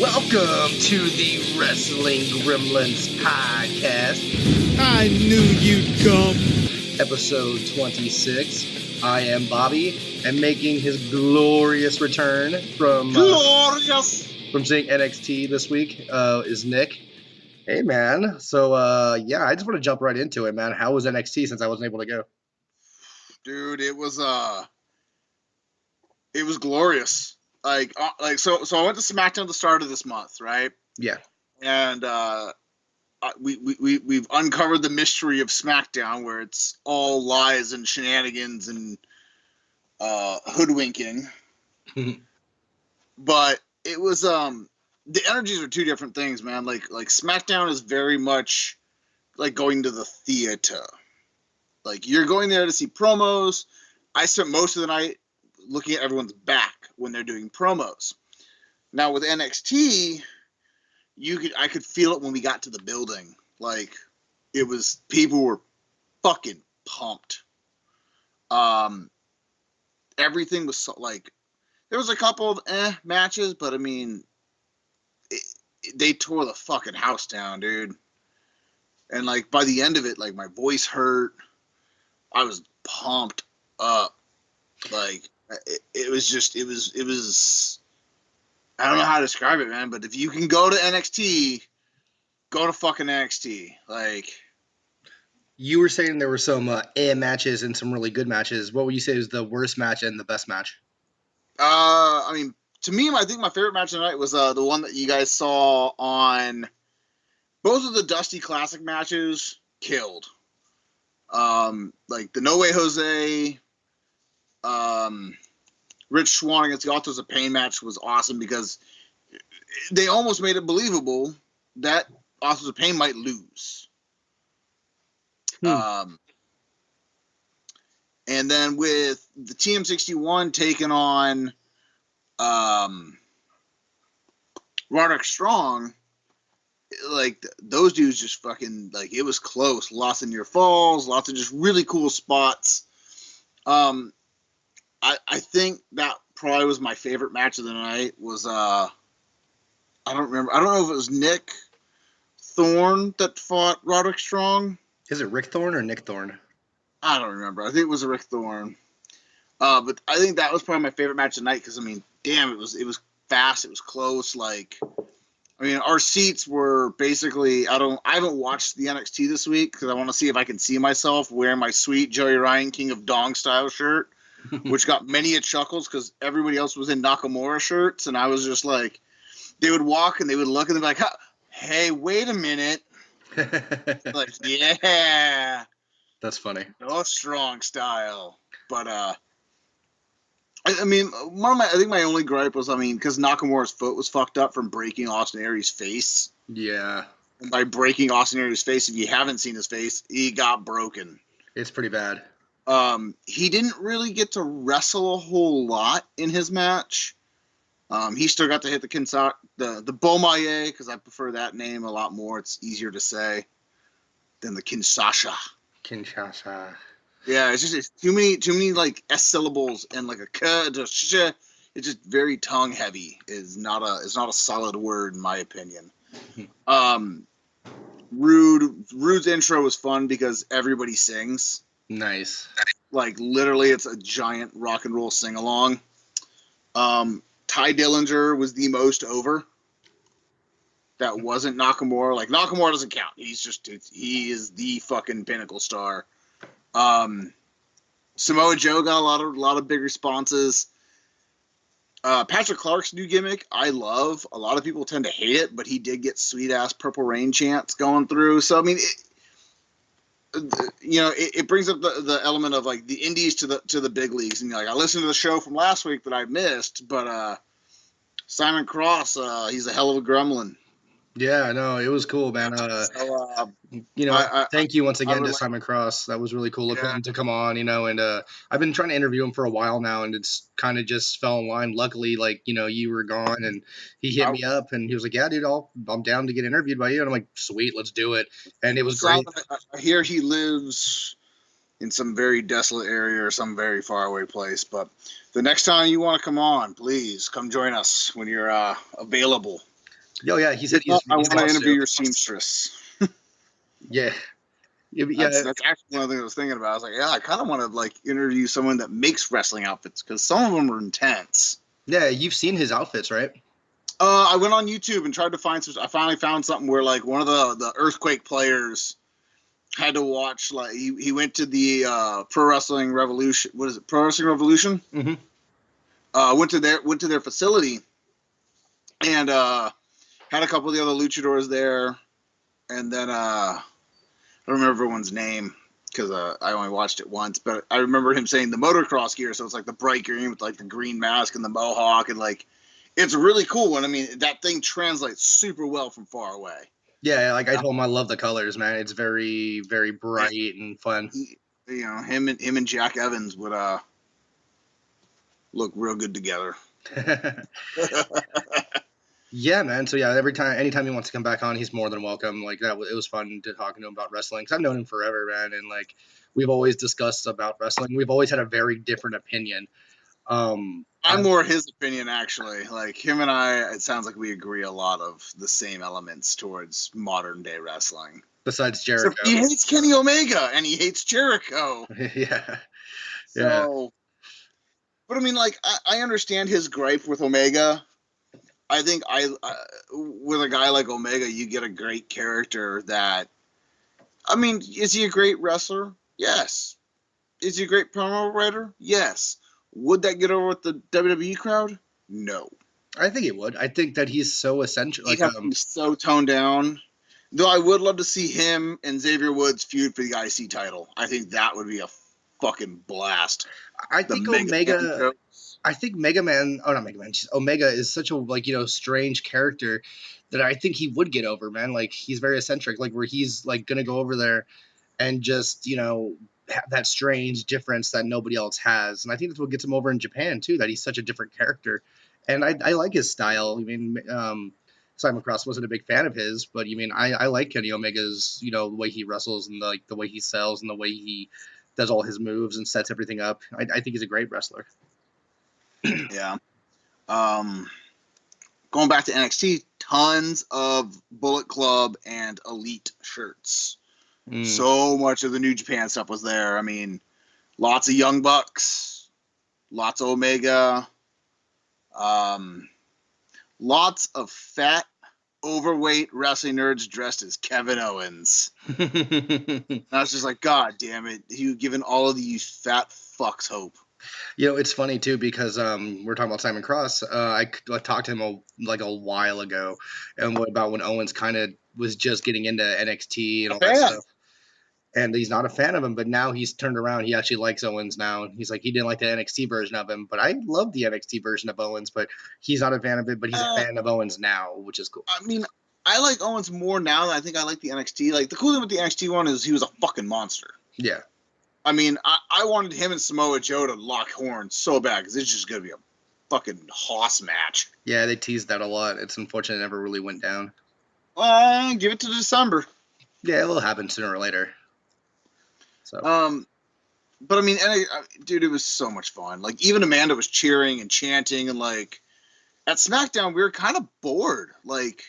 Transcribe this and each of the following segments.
Welcome to the Wrestling Gremlins podcast. I knew you'd come. Episode 26. I am Bobby, and making his glorious return from seeing NXT this week is Nick. Hey man, so I just want to jump right into it, man. How was NXT since I wasn't able to go? Dude, it was glorious. So I went to SmackDown at the start of this month, right? Yeah. And we've uncovered the mystery of SmackDown, where it's all lies and shenanigans and hoodwinking. But it was the energies are two different things, man. Like SmackDown is very much like going to the theater. Like, you're going there to see promos. I spent most of the night looking at everyone's back when they're doing promos. Now with NXT, I could feel it when we got to the building. Like, people were fucking pumped. Everything was so, like, there was a couple of matches, but I mean, they tore the fucking house down, dude. And like by the end of it, like, my voice hurt. I was pumped up. Like, it was, I don't know how to describe it, man, but if you can go to NXT, go to fucking NXT. Like, You were saying there were some matches and some really good matches. What would you say was the worst match and the best match? I mean, to me, I think my favorite match tonight was the one that you guys saw on both of the Dusty Classic matches. Killed. Like the No Way Jose, Rich Swann against the Authors of Pain match was awesome because they almost made it believable that Authors of Pain might lose. And then with the TM61 taking on Roderick Strong, like, those dudes just fucking, like, it was close. Lots of near falls, lots of just really cool spots. I think that probably was my favorite match of the night. Was I don't remember. I don't know if it was Nick Thorne that fought Roderick Strong. Is it Rick Thorne or Nick Thorne? I don't remember. I think it was Rick Thorne. But I think that was probably my favorite match of the night because, I mean, damn, it was fast. It was close. Like, I mean, our seats were basically, I haven't watched the NXT this week because I want to see if I can see myself wearing my sweet Joey Ryan King of Dong style shirt, which got many a chuckles because everybody else was in Nakamura shirts. And I was just like, they would walk and they would look and they'd be like, hey, wait a minute. Like, yeah. That's funny. No strong style. But, I mean, I think my only gripe was, I mean, because Nakamura's foot was fucked up from breaking Austin Aries' face. Yeah. And by breaking Austin Aries' face, if you haven't seen his face, he got broken. It's pretty bad. He didn't really get to wrestle a whole lot in his match. He still got to hit the Bomaye, because I prefer that name a lot more. It's easier to say than the Kinshasa. Yeah, it's too many like S syllables and like a k. It's just very tongue heavy. It's not a solid word in my opinion. Rude's intro was fun because everybody sings. Nice. Like, literally, it's a giant rock and roll sing along. Ty Dillinger was the most over. That wasn't Nakamura. Like, Nakamura doesn't count. He is the fucking pinnacle star. Samoa Joe got a lot of big responses. Patrick Clark's new gimmick, I love. A lot of people tend to hate it, but he did get sweet ass Purple Rain chants going through. So I mean, it brings up the element of like the indies to the big leagues. And like, I listened to the show from last week that I missed, but Simon Cross, he's a hell of a gremlin. Yeah, no, it was cool, man. Thank you once again to Simon Cross. That was really cool of him to come on, and I've been trying to interview him for a while now, and it's kind of just fell in line. Luckily, like, you were gone, and he hit me up, and he was like, yeah, dude, I'm down to get interviewed by you. And I'm like, sweet, let's do it. And it was great. I hear he lives in some very desolate area or some very far away place, but the next time you want to come on, please come join us when you're available. Oh yeah, he said I want to wants interview your seamstress. Yeah. That's actually one of the things I was thinking about. I was like, yeah, I kind of want to like interview someone that makes wrestling outfits because some of them are intense. Yeah, you've seen his outfits, right? I went on YouTube and tried to find some. I finally found something where like one of the Earthquake players had to watch like he went to the Pro Wrestling Revolution. What is it? Pro Wrestling Revolution. Mm-hmm. Went to their facility and had a couple of the other luchadors there, and then I don't remember everyone's name because I only watched it once, but I remember him saying the motocross gear, so it's like the bright green with like the green mask and the mohawk, and like it's really cool. And I mean that thing translates super well from far away. Yeah, like I told him, I love the colors, man. It's very, very bright and fun. Him and Jack Evans would look real good together. Yeah, man. So yeah, anytime he wants to come back on, he's more than welcome. Like it was fun to talking to him about wrestling because I've known him forever, man. And like we've always discussed about wrestling. We've always had a very different opinion. I'm more his opinion actually. Like him and I, it sounds like we agree a lot of the same elements towards modern day wrestling. Besides Jericho, so he hates Kenny Omega and he hates Jericho. Yeah. So, but I mean, like I understand his gripe with Omega. I think with a guy like Omega, you get a great character that, I mean, is he a great wrestler? Yes. Is he a great promo writer? Yes. Would that get over with the WWE crowd? No. I think it would. I think that he's so essential. Like, he's so toned down. Though I would love to see him and Xavier Woods feud for the IC title. I think that would be a fucking blast. I think Omega. I think Omega is such a strange character that I think he would get over, man. Like he's very eccentric, like where he's like gonna go over there and just have that strange difference that nobody else has, and I think that's what gets him over in Japan too. That he's such a different character, and I like his style. I mean, Simon Cross wasn't a big fan of his, but I like Kenny Omega's the way he wrestles and the way he sells and the way he does all his moves and sets everything up. I think he's a great wrestler. Yeah. Going back to NXT, tons of Bullet Club and Elite shirts. So much of the New Japan stuff was there. I mean, lots of Young Bucks, lots of Omega, lots of fat, overweight wrestling nerds dressed as Kevin Owens. I was just like, God damn it. You've given all of these fat fucks hope. It's funny too because we're talking about Simon Cross. I talked to him a while ago, and what about when Owens kind of was just getting into NXT and all that stuff, and he's not a fan of him. But now he's turned around. He actually likes Owens now. He's like he didn't like the NXT version of him, but I love the NXT version of Owens. But he's not a fan of it. But he's a fan of Owens now, which is cool. I mean, I like Owens more now than I think I like the NXT. Like the cool thing with the NXT one is he was a fucking monster. Yeah. I mean, I wanted him and Samoa Joe to lock horns so bad because it's just going to be a fucking hoss match. Yeah, they teased that a lot. It's unfortunate it never really went down. Give it to December. Yeah, it'll happen sooner or later. So. But I mean, dude, it was so much fun. Like, even Amanda was cheering and chanting, and like, at SmackDown, we were kind of bored. Like,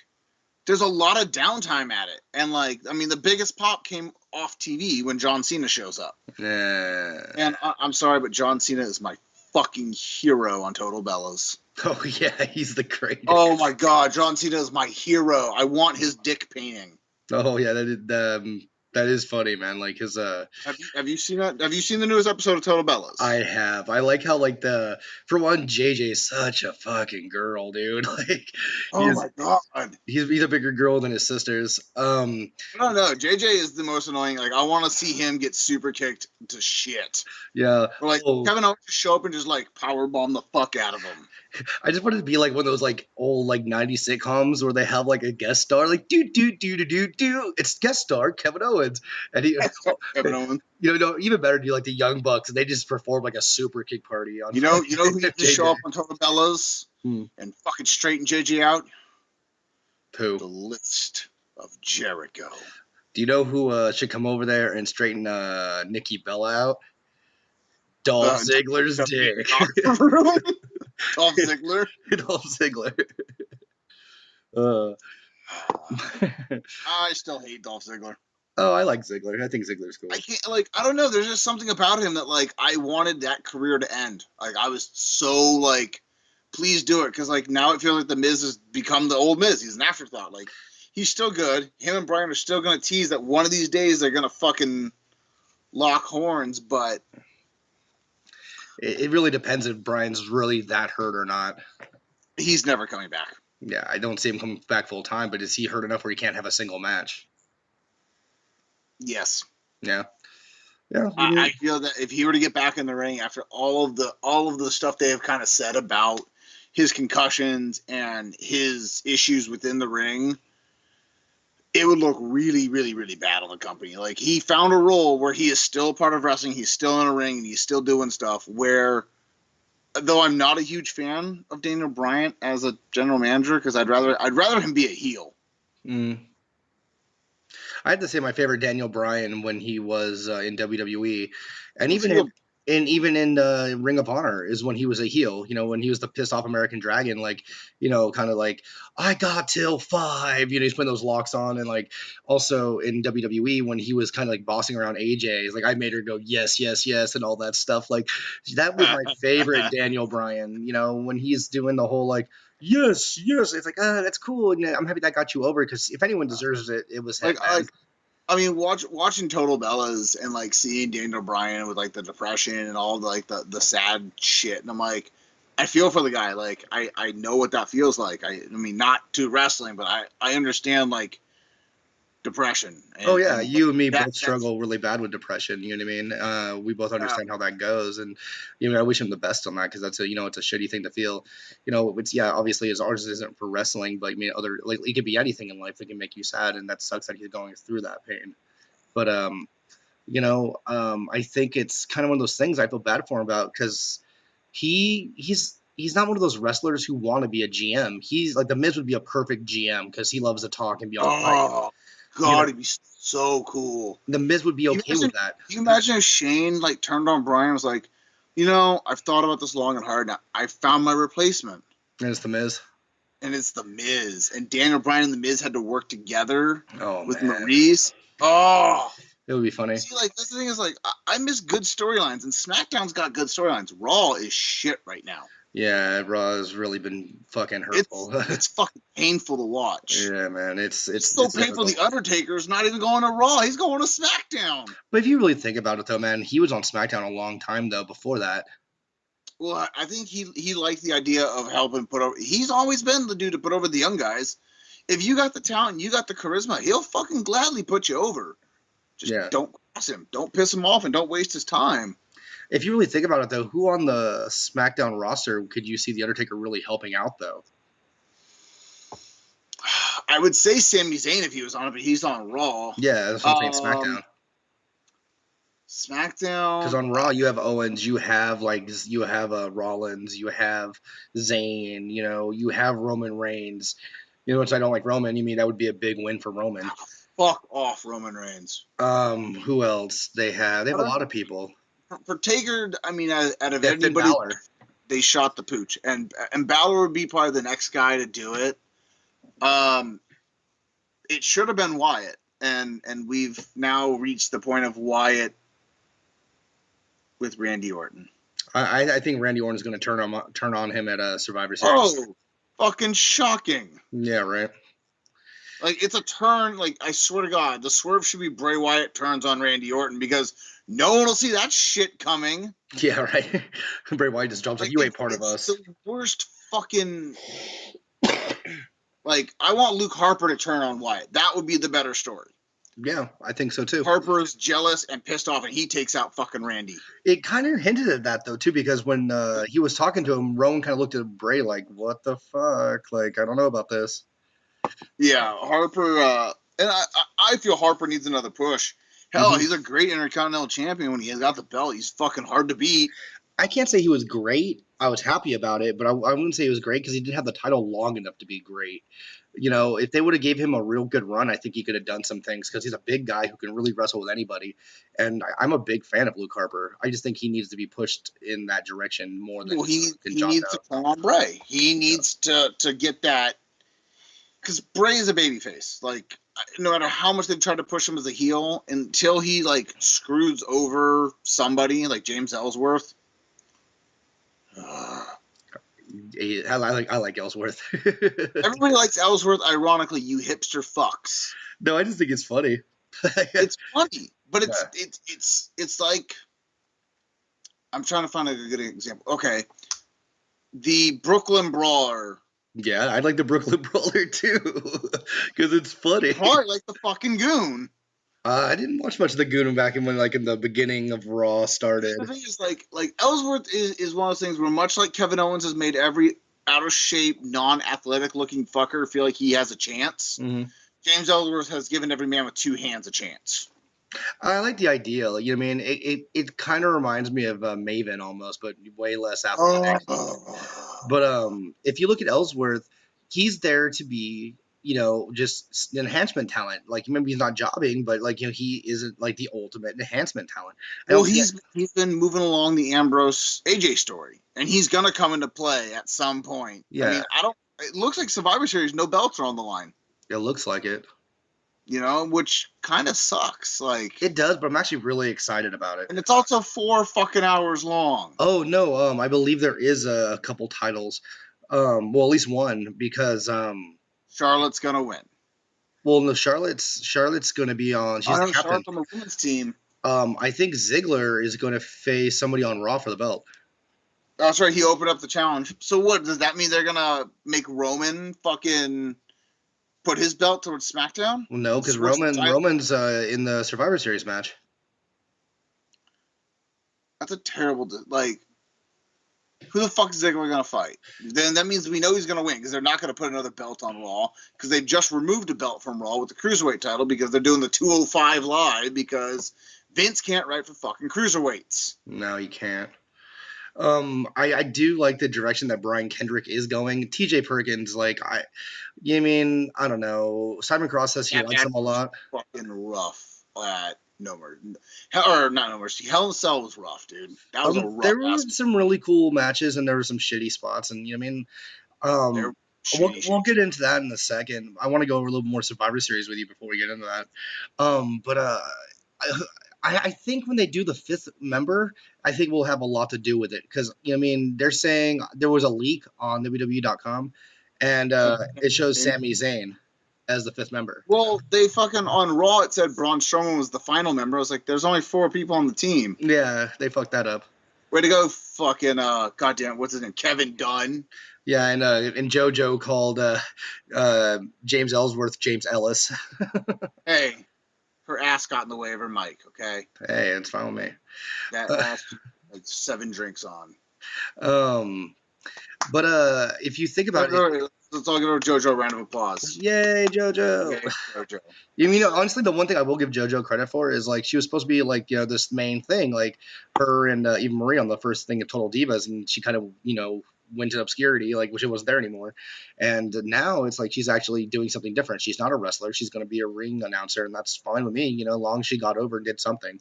there's a lot of downtime at it. And like, I mean, the biggest pop came off TV when John Cena shows up. Yeah. And I'm sorry, but John Cena is my fucking hero on Total Bellas. Oh yeah, he's the greatest. Oh my God, John Cena is my hero. I want his dick painting. Oh yeah, that is funny, man. Like his Have you seen that? Have you seen the newest episode of Total Bellas? I have. I like how for one, JJ is such a fucking girl, dude. Like, oh my God, he's a bigger girl than his sisters. I don't know. JJ is the most annoying. Like, I want to see him get super kicked to shit. Yeah. Or like Kevin Owens show up and just like power bomb the fuck out of him. I just wanted to be like one of those like old like 90s sitcoms where they have like a guest star, like do. It's guest star Kevin Owens, and Kevin Owens. Even better, do like the Young Bucks, and they just perform like a super kick party on. You know who needs to show up on Total Bellas and fucking straighten JJ out? Who? The List of Jericho. Do you know who should come over there and straighten Nikki Bella out? Dolph Ziggler's dick. Dolph Ziggler. Dolph Ziggler. Uh, I still hate Dolph Ziggler. oh, I like Ziggler. I think Ziggler's cool. I can't, like, I don't know. There's just something about him that, like, I wanted that career to end. Like, I was so, like, please do it. Because, like, now it feels like The Miz has become the old Miz. He's an afterthought. Like, he's still good. Him and Bryan are still going to tease that one of these days they're going to fucking lock horns. But It really depends if Bryan's really that hurt or not. he's never coming back. Yeah, I don't see him coming back full time, but is he hurt enough where he can't have a single match? Yes. Yeah. Yeah. I feel that if he were to get back in the ring after all of the stuff they have kind of said about his concussions and his issues within the ring, it would look really, really, really bad on the company. Like, he found a role where he is still part of wrestling, he's still in a ring, and he's still doing stuff where, though I'm not a huge fan of Daniel Bryan as a general manager, because I'd rather him be a heel. I had to say my favorite Daniel Bryan when he was in WWE, and He's even in Ring of Honor is when he was a heel. You know, when he was the pissed off American Dragon, like, you know, kind of like, I got till 5. You know, he's putting those locks on, and like also in WWE when he was kind of like bossing around AJ, he's like, I made her go yes, yes, yes, and all that stuff. Like, that was my favorite Daniel Bryan. You know, when he's doing the whole like, yes, yes, it's like, that's cool, and I'm happy that got you over, because if anyone deserves it, it was him. like I mean, watching Total Bellas and like seeing Daniel Bryan with like the depression and all the sad shit, and I'm like, I feel for the guy. Like, I know what that feels like. I mean, not to wrestling, but I understand like depression. Oh yeah, you and me both struggle really bad with depression. You know what I mean? We both understand how that goes, and you know, I wish him the best on that, because that's it's a shitty thing to feel. You know, it's obviously his ours isn't for wrestling, but I mean, it could be anything in life that can make you sad, and that sucks that he's going through that pain. But I think it's kind of one of those things I feel bad for him about, because he's not one of those wrestlers who want to be a GM. He's like, the Miz would be a perfect GM because he loves to talk and be on fight. God, it'd be so cool. The Miz would be okay with that. Can you imagine if Shane like turned on Bryan and was like, you know, I've thought about this long and hard. Now I found my replacement. And it's the Miz. And Daniel Bryan and the Miz had to work together with man. Maurice. Oh, it would be funny. See, like, that's the thing is, like, I miss good storylines, and SmackDown's got good storylines. Raw is shit right now. Yeah, Raw has really been fucking hurtful. It's fucking painful to watch. Yeah, man, it's so painful. Difficult. The Undertaker's not even going to Raw; he's going to SmackDown. But if you really think about it, though, man, he was on SmackDown a long time though before that. Well, I think he liked the idea of helping put over. He's always been the dude to put over the young guys. If you got the talent, you got the charisma, he'll fucking gladly put you over. Just don't cross him, don't piss him off, and don't waste his time. If you really think about it, though, who on the SmackDown roster could you see the Undertaker really helping out, though? I would say Sami Zayn if he was on it, but he's on Raw. Yeah, that's what I'm saying, SmackDown. SmackDown. Because on Raw, you have Owens, you have Rollins, you have Zayn, you have Roman Reigns. Which I don't like Roman. You mean that would be a big win for Roman? Fuck off, Roman Reigns. Who else? They have a lot of people. For Taker, I mean, out of anybody, they shot the pooch, and Balor would be probably the next guy to do it. It should have been Wyatt, and we've now reached the point of Wyatt with Randy Orton. I think Randy Orton is going to turn on him at a Survivor Series. Oh, fucking shocking! Yeah, right. Like, it's a turn. Like, I swear to God, the swerve should be Bray Wyatt turns on Randy Orton, because no one will see that shit coming. Yeah, right. Bray Wyatt just jumps like you ain't part of us. The worst fucking. Like, I want Luke Harper to turn on Wyatt. That would be the better story. Yeah, I think so too. Harper's jealous and pissed off, and he takes out fucking Randy. It kind of hinted at that though too, because when he was talking to him, Rowan kind of looked at Bray like, "What the fuck? Like, I don't know about this." Yeah, Harper, and I feel Harper needs another push. Hell, he's a great Intercontinental Champion when he's got the belt. He's fucking hard to beat. I can't say he was great. I was happy about it, but I wouldn't say he was great because he didn't have the title long enough to be great. If they would have gave him a real good run, I think he could have done some things, because he's a big guy who can really wrestle with anybody. And I'm a big fan of Luke Harper. I just think he needs to be pushed in that direction more than he needs to come on Bray. He needs to get that. because Bray is a babyface. Like, no matter how much they've tried to push him as a heel, until he like screws over somebody like James Ellsworth. I like Ellsworth. Everybody likes Ellsworth. Ironically, you hipster fucks. No, I just think it's funny. It's funny, but it's like, I'm trying to find a good example. Okay, the Brooklyn Brawler. Yeah, I like the Brooklyn Brawler too, because it's funny. Probably like the fucking Goon. I didn't watch much of the Goon back in the beginning of Raw started. The thing is, like Ellsworth is one of those things where, much like Kevin Owens has made every out of shape, non-athletic looking fucker feel like he has a chance. Mm-hmm. James Ellsworth has given every man with two hands a chance. I like the idea. Like, you know what I mean? It kind of reminds me of Maven almost, but way less athletic. But if you look at Ellsworth, he's there to be, just enhancement talent. Like, maybe he's not jobbing, but like, he isn't like the ultimate enhancement talent. Well, he's been moving along the Ambrose AJ story, and he's gonna come into play at some point. Yeah. I mean, it looks like Survivor Series, no belts are on the line. It looks like it. Which kind of sucks. Like, it does, but I'm actually really excited about it. And it's also 4 fucking hours long. Oh no, I believe there is a couple titles. Well, at least one, because Charlotte's gonna win. Well, no, Charlotte's gonna be on. She's the captain. Charlotte's on the women's team. I think Ziggler is going to face somebody on Raw for the belt. That's right. He opened up the challenge. So what does that mean? They're gonna make Roman fucking put his belt towards SmackDown? Well, no, because Roman's in the Survivor Series match. That's a terrible. Who the fuck is Ziggler gonna fight? Then that means we know he's gonna win, because they're not gonna put another belt on Raw, because they just removed a belt from Raw with the Cruiserweight title, because they're doing the 205 Live, because Vince can't write for fucking cruiserweights. No, he can't. I do like the direction that Brian Kendrick is going. TJ Perkins, I don't know. Simon Cross says he likes him a lot. Fucking rough at No Mercy. Or not No Mercy. Hell in a Cell was rough, dude. That was a rough. There were some really cool matches, and there were some shitty spots, and we'll get into that in a second. I want to go over a little more Survivor Series with you before we get into that. I think when they do the 5th member, I think we'll have a lot to do with it, because they're saying there was a leak on WWE.com, and it shows Sami Zayn as the 5th member. Well, they fucking on Raw it said Braun Strowman was the final member. I was like, there's only 4 people on the team. Yeah, they fucked that up. Way to go, fucking goddamn, what's his name? Kevin Dunn. Yeah, and JoJo called James Ellsworth James Ellis. Hey. Her ass got in the way of her mic, okay? Hey, it's fine with me. That ass had 7 drinks on. But if you think about it... Let's all give her JoJo a round of applause. Yay, JoJo! Yay, JoJo. Honestly, the one thing I will give JoJo credit for is, she was supposed to be, this main thing, her and Eva Marie on the first thing of Total Divas, and she kind of, went to obscurity, which it wasn't there anymore. And now it's she's actually doing something different. She's not a wrestler. She's going to be a ring announcer, and that's fine with me, as long as she got over and did something.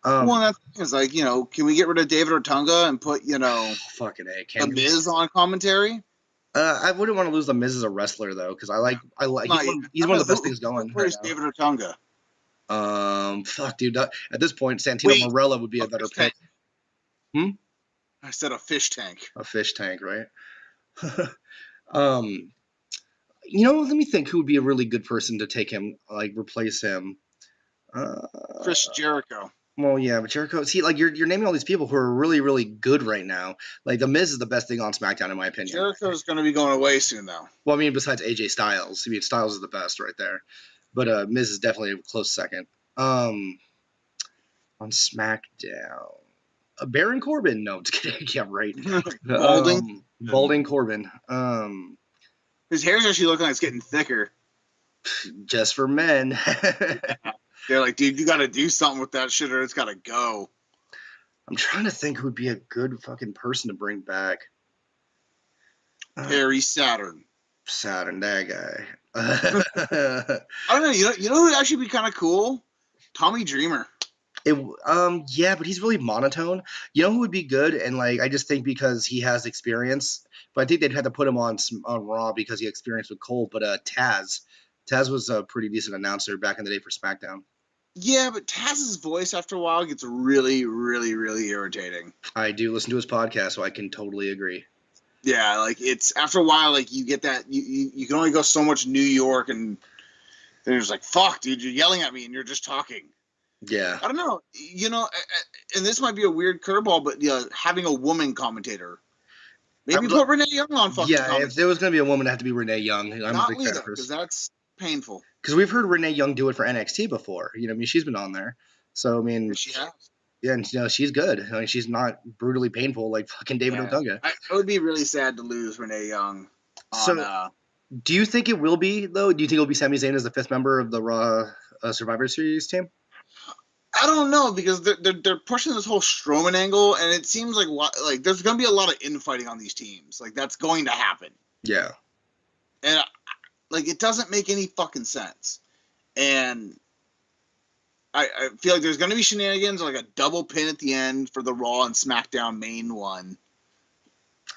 Well, that's can we get rid of David Otunga and put, fucking A, The Miz on commentary? I wouldn't want to lose The Miz as a wrestler, though, because he's one of the best things going. Where's David Otunga? Fuck, dude. At this point, Santino Marella would be a better pick. I said a fish tank. A fish tank, right? Let me think who would be a really good person to take him, replace him. Chris Jericho. Well, yeah, but Jericho, see, you're naming all these people who are really, really good right now. The Miz is the best thing on SmackDown, in my opinion. Jericho's going to be going away soon, though. Well, besides AJ Styles. Styles is the best right there. But Miz is definitely a close second. On SmackDown. Baron Corbin? No, just kidding. Yeah, right. Balding Corbin. His hair's actually looking like it's getting thicker. Just for men. They're like, dude, you got to do something with that shit or it's got to go. I'm trying to think who would be a good fucking person to bring back. Perry Saturn. Saturn, that guy. I don't know. You know who would actually be kind of cool? Tommy Dreamer. Yeah, but he's really monotone. You know who would be good, and like I just think because he has experience, but I think they'd have to put him on Raw because he had experience with Cole. But Taz was a pretty decent announcer back in the day for SmackDown. Yeah, but Taz's voice after a while gets really, really, really irritating. I do listen to his podcast, so I can totally agree. Yeah, like it's after a while, like you get that you can only go so much New York, and then it's like, fuck, dude, you're yelling at me and you're just talking. Yeah, I don't know, and this might be a weird curveball, but having a woman commentator, maybe put Renee Young on fucking yeah. If there was gonna be a woman, it'd have to be Renee Young. I'm a not big fan Lita, of hers because that's painful. because we've heard Renee Young do it for NXT before. I mean, she's been on there, so I mean, She has. yeah, and she's good. I mean, she's not brutally painful like fucking David Otunga. It would be really sad to lose Renee Young. So, do you think it will be though? Do you think it'll be Sami Zayn as the 5th member of the Raw Survivor Series team? I don't know, because they're pushing this whole Strowman angle, and it seems like there's going to be a lot of infighting on these teams. Like that's going to happen. Yeah, and like it doesn't make any fucking sense. And I feel like there's going to be shenanigans, like a double pin at the end for the Raw and SmackDown main one.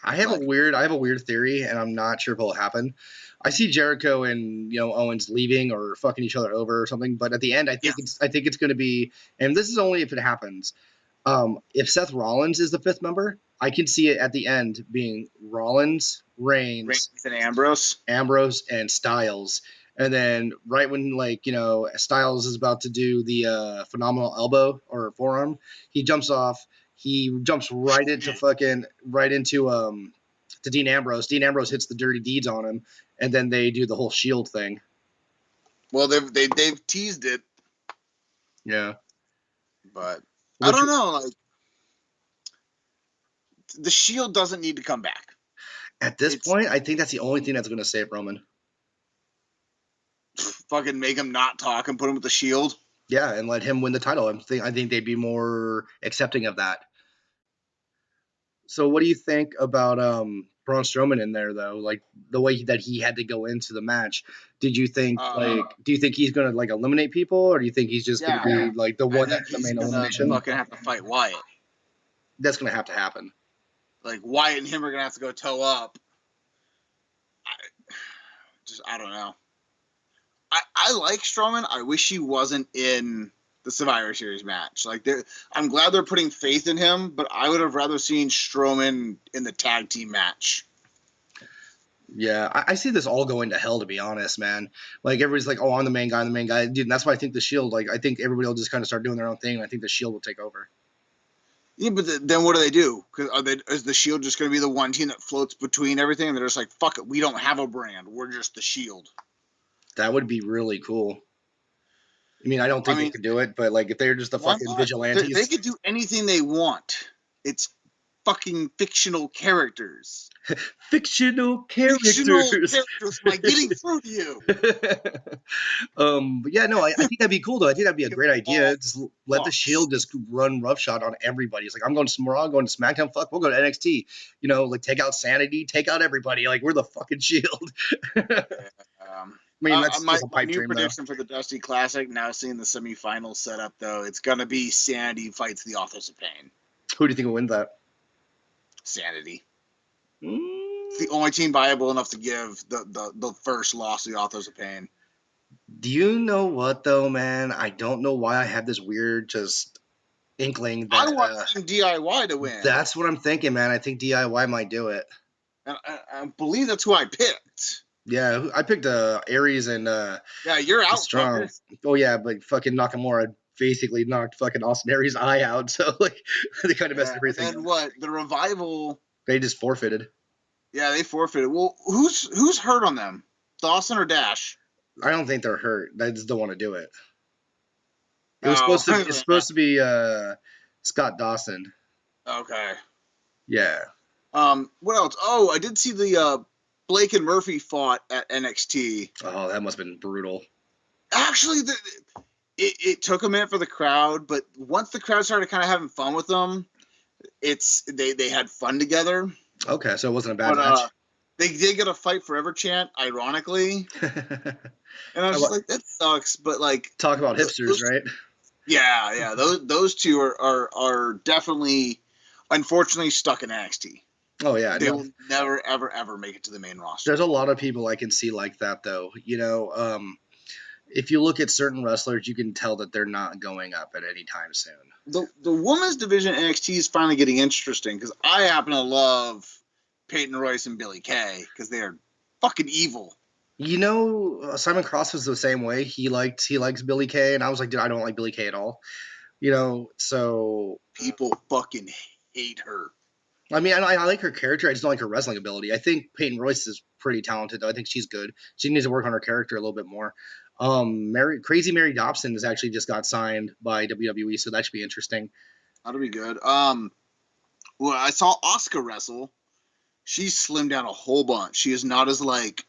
I have a weird theory, and I'm not sure if it'll happen. I see Jericho and Owens leaving or fucking each other over or something, but at the end, I think it's going to be, and this is only if it happens. If Seth Rollins is the 5th member, I can see it at the end being Rollins, Reigns and Ambrose, and Styles. And then right when Styles is about to do the phenomenal elbow or forearm, he jumps off. He jumps right into to Dean Ambrose. Dean Ambrose hits the dirty deeds on him, and then they do the whole Shield thing. Well, they've teased it. Yeah, but I don't know. Like the Shield doesn't need to come back. At this point, I think that's the only thing that's going to save Roman. Fucking make him not talk and put him with the Shield. Yeah, and let him win the title. I think they'd be more accepting of that. So, what do you think about Braun Strowman in there, though? Like the way that he had to go into the match. Did you think do you think he's going to like eliminate people, or do you think he's just going to be like the one that's the main elimination? Fucking have to fight Wyatt. That's going to have to happen. Like Wyatt and him are going to have to go toe up. I don't know. I like Strowman. I wish he wasn't in the Survivor Series match. Like, I'm glad they're putting faith in him, but I would have rather seen Strowman in the tag team match. Yeah, I see this all going to hell, to be honest, man. Like, everybody's like, oh, I'm the main guy. Dude, and that's why I think the Shield, like, I think everybody will just kind of start doing their own thing, and I think the Shield will take over. Yeah, but then what do they do? Is the Shield just going to be the one team that floats between everything, and they're just like, fuck it, we don't have a brand. We're just the Shield. That would be really cool. I mean, I don't think they could do it, but like if they're just the fucking vigilantes, they could do anything they want. It's fucking fictional characters. Fictional characters. By getting through to you. But yeah, no, I think that'd be cool though. I think that'd be a great idea. Just let the Shield just run roughshod on everybody. It's like, I'm going to Raw, going to SmackDown. Fuck, we'll go to NXT. Like take out Sanity, take out everybody. Like we're the fucking Shield. I mean, that's my a pipe new dream, prediction for the Dusty Classic, now seeing the semifinals set up, though, it's going to be Sanity fights the Authors of Pain. Who do you think will win that? Sanity. It's the only team viable enough to give the first loss to the Authors of Pain. Do you know what, though, man? I don't know why I have this weird just inkling that I want DIY to win. That's what I'm thinking, man. I think DIY might do it. And I believe that's who I picked. Yeah, I picked Aries and yeah, you're out, strong. Oh yeah, but fucking Nakamura basically knocked fucking Austin Aries' eye out. So like they kind of messed everything. And what the Revival? They just forfeited. Yeah, they forfeited. Well, who's hurt on them? Dawson or Dash? I don't think they're hurt. They just don't want to do it. It was supposed to be Scott Dawson. Okay. Yeah. What else? Oh, I did see the Blake and Murphy fought at NXT. Oh, that must have been brutal. Actually, it took a minute for the crowd, but once the crowd started kind of having fun with them, they had fun together. Okay, so it wasn't a bad match. They did get a fight forever chant, ironically. And I was just like, that sucks, but like... Talk about hipsters, right? Yeah. Those two are definitely, unfortunately, stuck in NXT. Oh yeah, They no, will never, ever, ever make it to the main roster. there's a lot of people I can see like that though. If you look at certain wrestlers, you can tell that they're not going up at any time soon. The women's division NXT is finally getting interesting because I happen to love Peyton Royce and Billie Kay because they are fucking evil. Simon Cross was the same way. He likes Billie Kay, and I was like, dude, I don't like Billie Kay at all. So People fucking hate her. I mean, I like her character. I just don't like her wrestling ability. I think Peyton Royce is pretty talented, though. I think she's good. She needs to work on her character a little bit more. Crazy Mary Dobson has actually just got signed by WWE, so that should be interesting. That'll be good. Well, I saw Asuka wrestle. She slimmed down a whole bunch. She is not as like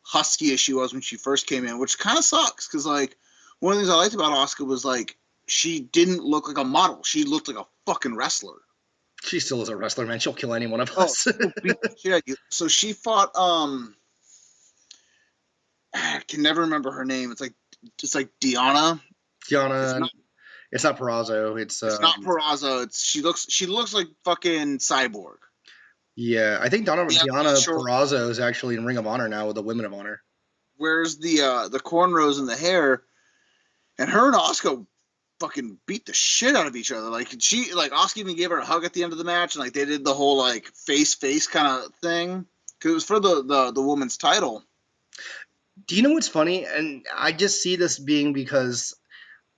husky as she was when she first came in, which kind of sucks because like one of the things I liked about Asuka was like she didn't look like a model. She looked like a fucking wrestler. She still is a wrestler, man. She'll kill any one of us. So she fought. I can never remember her name. It's like Diana. Diana. It's not Purrazzo. It's not Purrazzo. She looks like fucking Cyborg. Yeah, I think Diana Purrazzo is actually in Ring of Honor now with the Women of Honor. Where's the cornrows in the hair? And her and Asuka fucking beat the shit out of each other. Like Asuka even gave her a hug at the end of the match, and like they did the whole like face kind of thing because it was for the woman's title. Do you know what's funny? And I just see this being because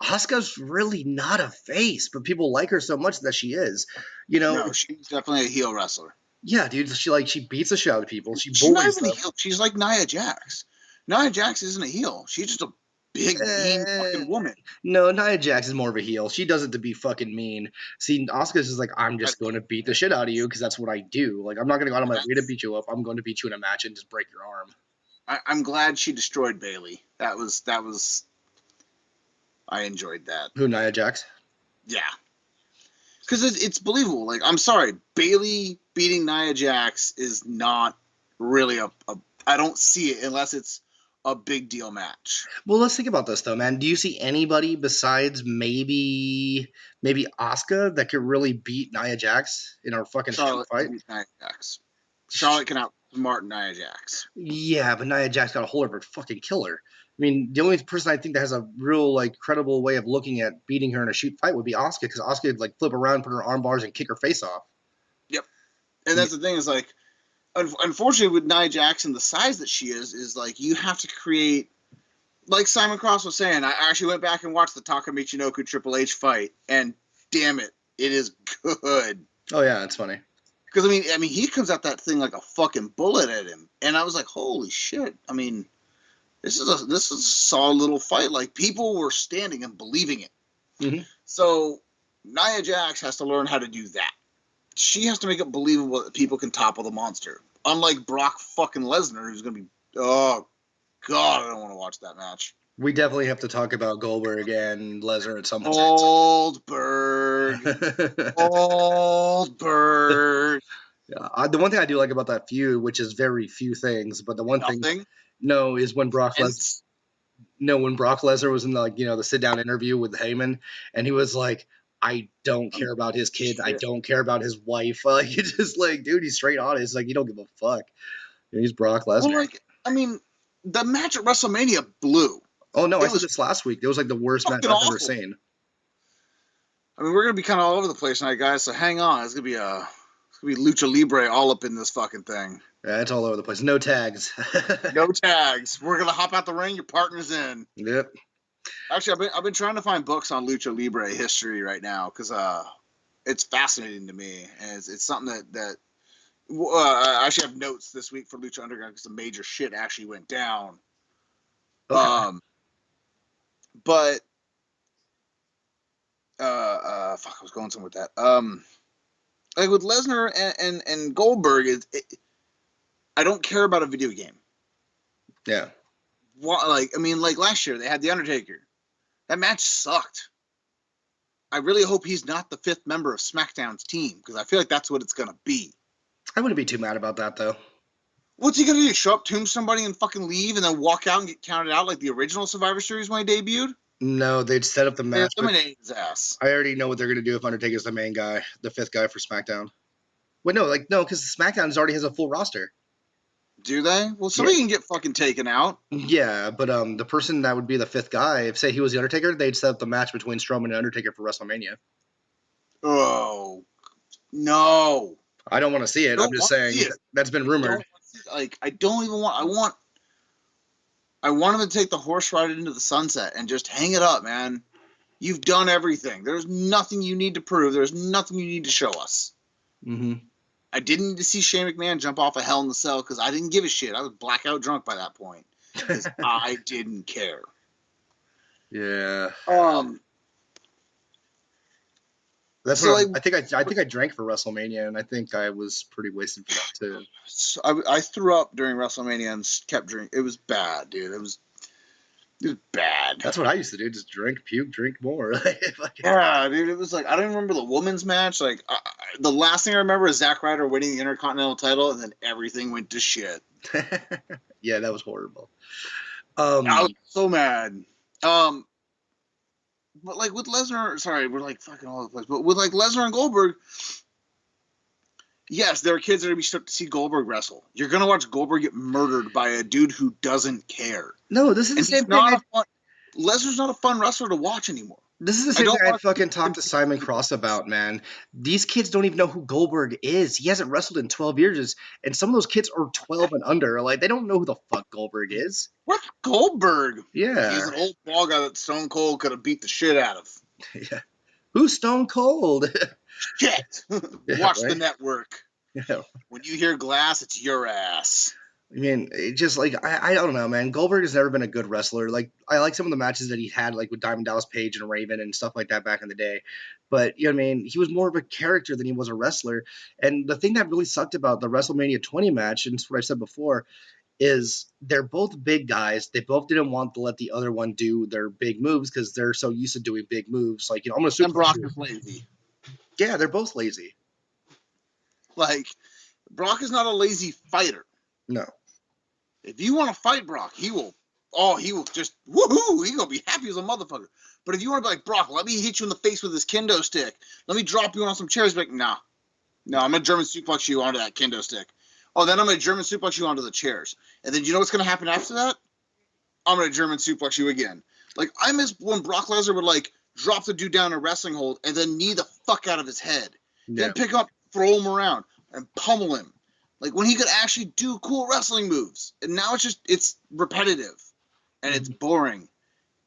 Asuka's really not a face, but people like her so much that she is. No, she's definitely a heel wrestler. Yeah, dude. She beats the shit out of people. She's not even a heel. She's like Nia Jax. Nia Jax isn't a heel. She's just a big, mean fucking woman. No, Nia Jax is more of a heel. She does it to be fucking mean. See, Asuka's just like, I'm just going to beat the shit out of you because that's what I do. Like, I'm not going to go out of my way to beat you up. I'm going to beat you in a match and just break your arm. I'm glad she destroyed Bayley. That was. I enjoyed that. Who, Nia Jax? Yeah. Because it's believable. Like, I'm sorry, Bayley beating Nia Jax is not really I don't see it unless it's a big deal match. Well, let's think about this though, man. Do you see anybody besides maybe Asuka that could really beat Nia Jax in our fucking Charlotte fight? Nia Jax. Charlotte can outsmart Nia Jax. Yeah, but Nia Jax got a hold of her fucking killer. I mean, the only person I think that has a real like credible way of looking at beating her in a shoot fight would be Asuka, because Asuka would like flip around, put her arm bars, and kick her face off. Yep, and that's the thing is like, unfortunately with Nia Jax and the size that she is like you have to create, like Simon Cross was saying. I actually went back and watched the Taka Michinoku Triple H fight, and damn it, it is good. Oh yeah, it's funny. Because I mean, he comes at that thing like a fucking bullet at him, and I was like, holy shit! I mean. This is a solid little fight. Like, people were standing and believing it. Mm-hmm. So Nia Jax has to learn how to do that. She has to make it believable that people can topple the monster. Unlike Brock fucking Lesnar, who's going to be... Oh, God, I don't want to watch that match. We definitely have to talk about Goldberg and Lesnar at some point. Goldberg. Yeah, the one thing I do like about that feud, which is very few things, but the one thing... No, is when Brock Lesnar. No, when Brock Lesnar was in the sit down interview with Heyman, and he was like, "I don't care about his kids. I don't care about his wife." Like, it's just like, dude, he's straight honest. Like, you don't give a fuck. He's Brock Lesnar. Well, like, I mean, the match at WrestleMania blew. Oh no, I said this last week. It was like the worst match I've ever seen. I mean, we're gonna be kind of all over the place tonight, guys. So hang on. It's gonna be Lucha Libre all up in this fucking thing. Yeah, it's all over the place. No tags. No tags. We're gonna hop out the ring. Your partner's in. Yep. Actually, I've been trying to find books on Lucha Libre history right now because it's fascinating to me, and it's something that I actually have notes this week for Lucha Underground because some major shit actually went down. Okay. But fuck, I was going somewhere with that. Like with Lesnar and Goldberg, I don't care about a video game. Yeah. Like last year they had The Undertaker. That match sucked. I really hope he's not the 5th member of SmackDown's team because I feel like that's what it's gonna be. I wouldn't be too mad about that though. What's he gonna do? Show up, tomb somebody, and fucking leave, and then walk out and get counted out like the original Survivor Series when he debuted? No, they'd set up the They match. eliminated his ass. I already know what they're gonna do if Undertaker's the main guy, the 5th guy for SmackDown. Wait, no, because SmackDown already has a full roster. Do they? Well, somebody can get fucking taken out. Yeah, but the person that would be the 5th guy, if say he was the Undertaker, they'd set up the match between Strowman and Undertaker for WrestleMania. Oh no! I don't want to see it. I'm just saying that's been rumored. I don't even want. I want him to take the horse ride into the sunset and just hang it up, man. You've done everything. There's nothing you need to prove. There's nothing you need to show us. Mm-hmm. I didn't need to see Shane McMahon jump off a Hell in the Cell because I didn't give a shit. I was blackout drunk by that point because I didn't care. Yeah. That's so what I think I drank for WrestleMania, and I think I was pretty wasted for that too. So I threw up during WrestleMania and kept drinking. It was bad, dude. It was bad. That's what I used to do. Just drink, puke, drink more. Yeah, dude. It was like I don't even remember the women's match. Like the last thing I remember is Zack Ryder winning the Intercontinental title, and then everything went to shit. Yeah, that was horrible. I was so mad. But like with Lesnar, sorry, we're like fucking all over the place. But with like Lesnar and Goldberg, yes, there are kids that are gonna be stoked to see Goldberg wrestle. You're gonna watch Goldberg get murdered by a dude who doesn't care. No, this is the same thing. Lesnar's not a fun wrestler to watch anymore. This is the same thing I fucking talked to Simon Cross about, man. These kids don't even know who Goldberg is. He hasn't wrestled in 12 years, and some of those kids are 12 and under. Like, they don't know who the fuck Goldberg is. What's Goldberg? Yeah. He's an old ball guy that Stone Cold could have beat the shit out of. Yeah. Who's Stone Cold? Shit. Yeah, watch right? the network. Yeah. When you hear glass, it's your ass. I mean, it just like I don't know, man. Goldberg has never been a good wrestler. Like I like some of the matches that he had, like with Diamond Dallas Page and Raven and stuff like that back in the day. But you know what I mean, he was more of a character than he was a wrestler. And the thing that really sucked about the WrestleMania 20 match, and it's what I said before, is they're both big guys. They both didn't want to let the other one do their big moves because they're so used to doing big moves. Like, you know, I'm gonna super. And Brock is lazy. Yeah, they're both lazy. Like, Brock is not a lazy fighter. No. If you want to fight Brock, he will just, woohoo, he's going to be happy as a motherfucker. But if you want to be like, Brock, let me hit you in the face with this kendo stick. Let me drop you on some chairs. Like, no, I'm going to German suplex you onto that kendo stick. Oh, then I'm going to German suplex you onto the chairs. And then you know what's going to happen after that? I'm going to German suplex you again. Like, I miss when Brock Lesnar would, like, drop the dude down in a wrestling hold and then knee the fuck out of his head. Yeah. Then pick up, throw him around, and pummel him. Like, when he could actually do cool wrestling moves. And now it's repetitive. And it's boring.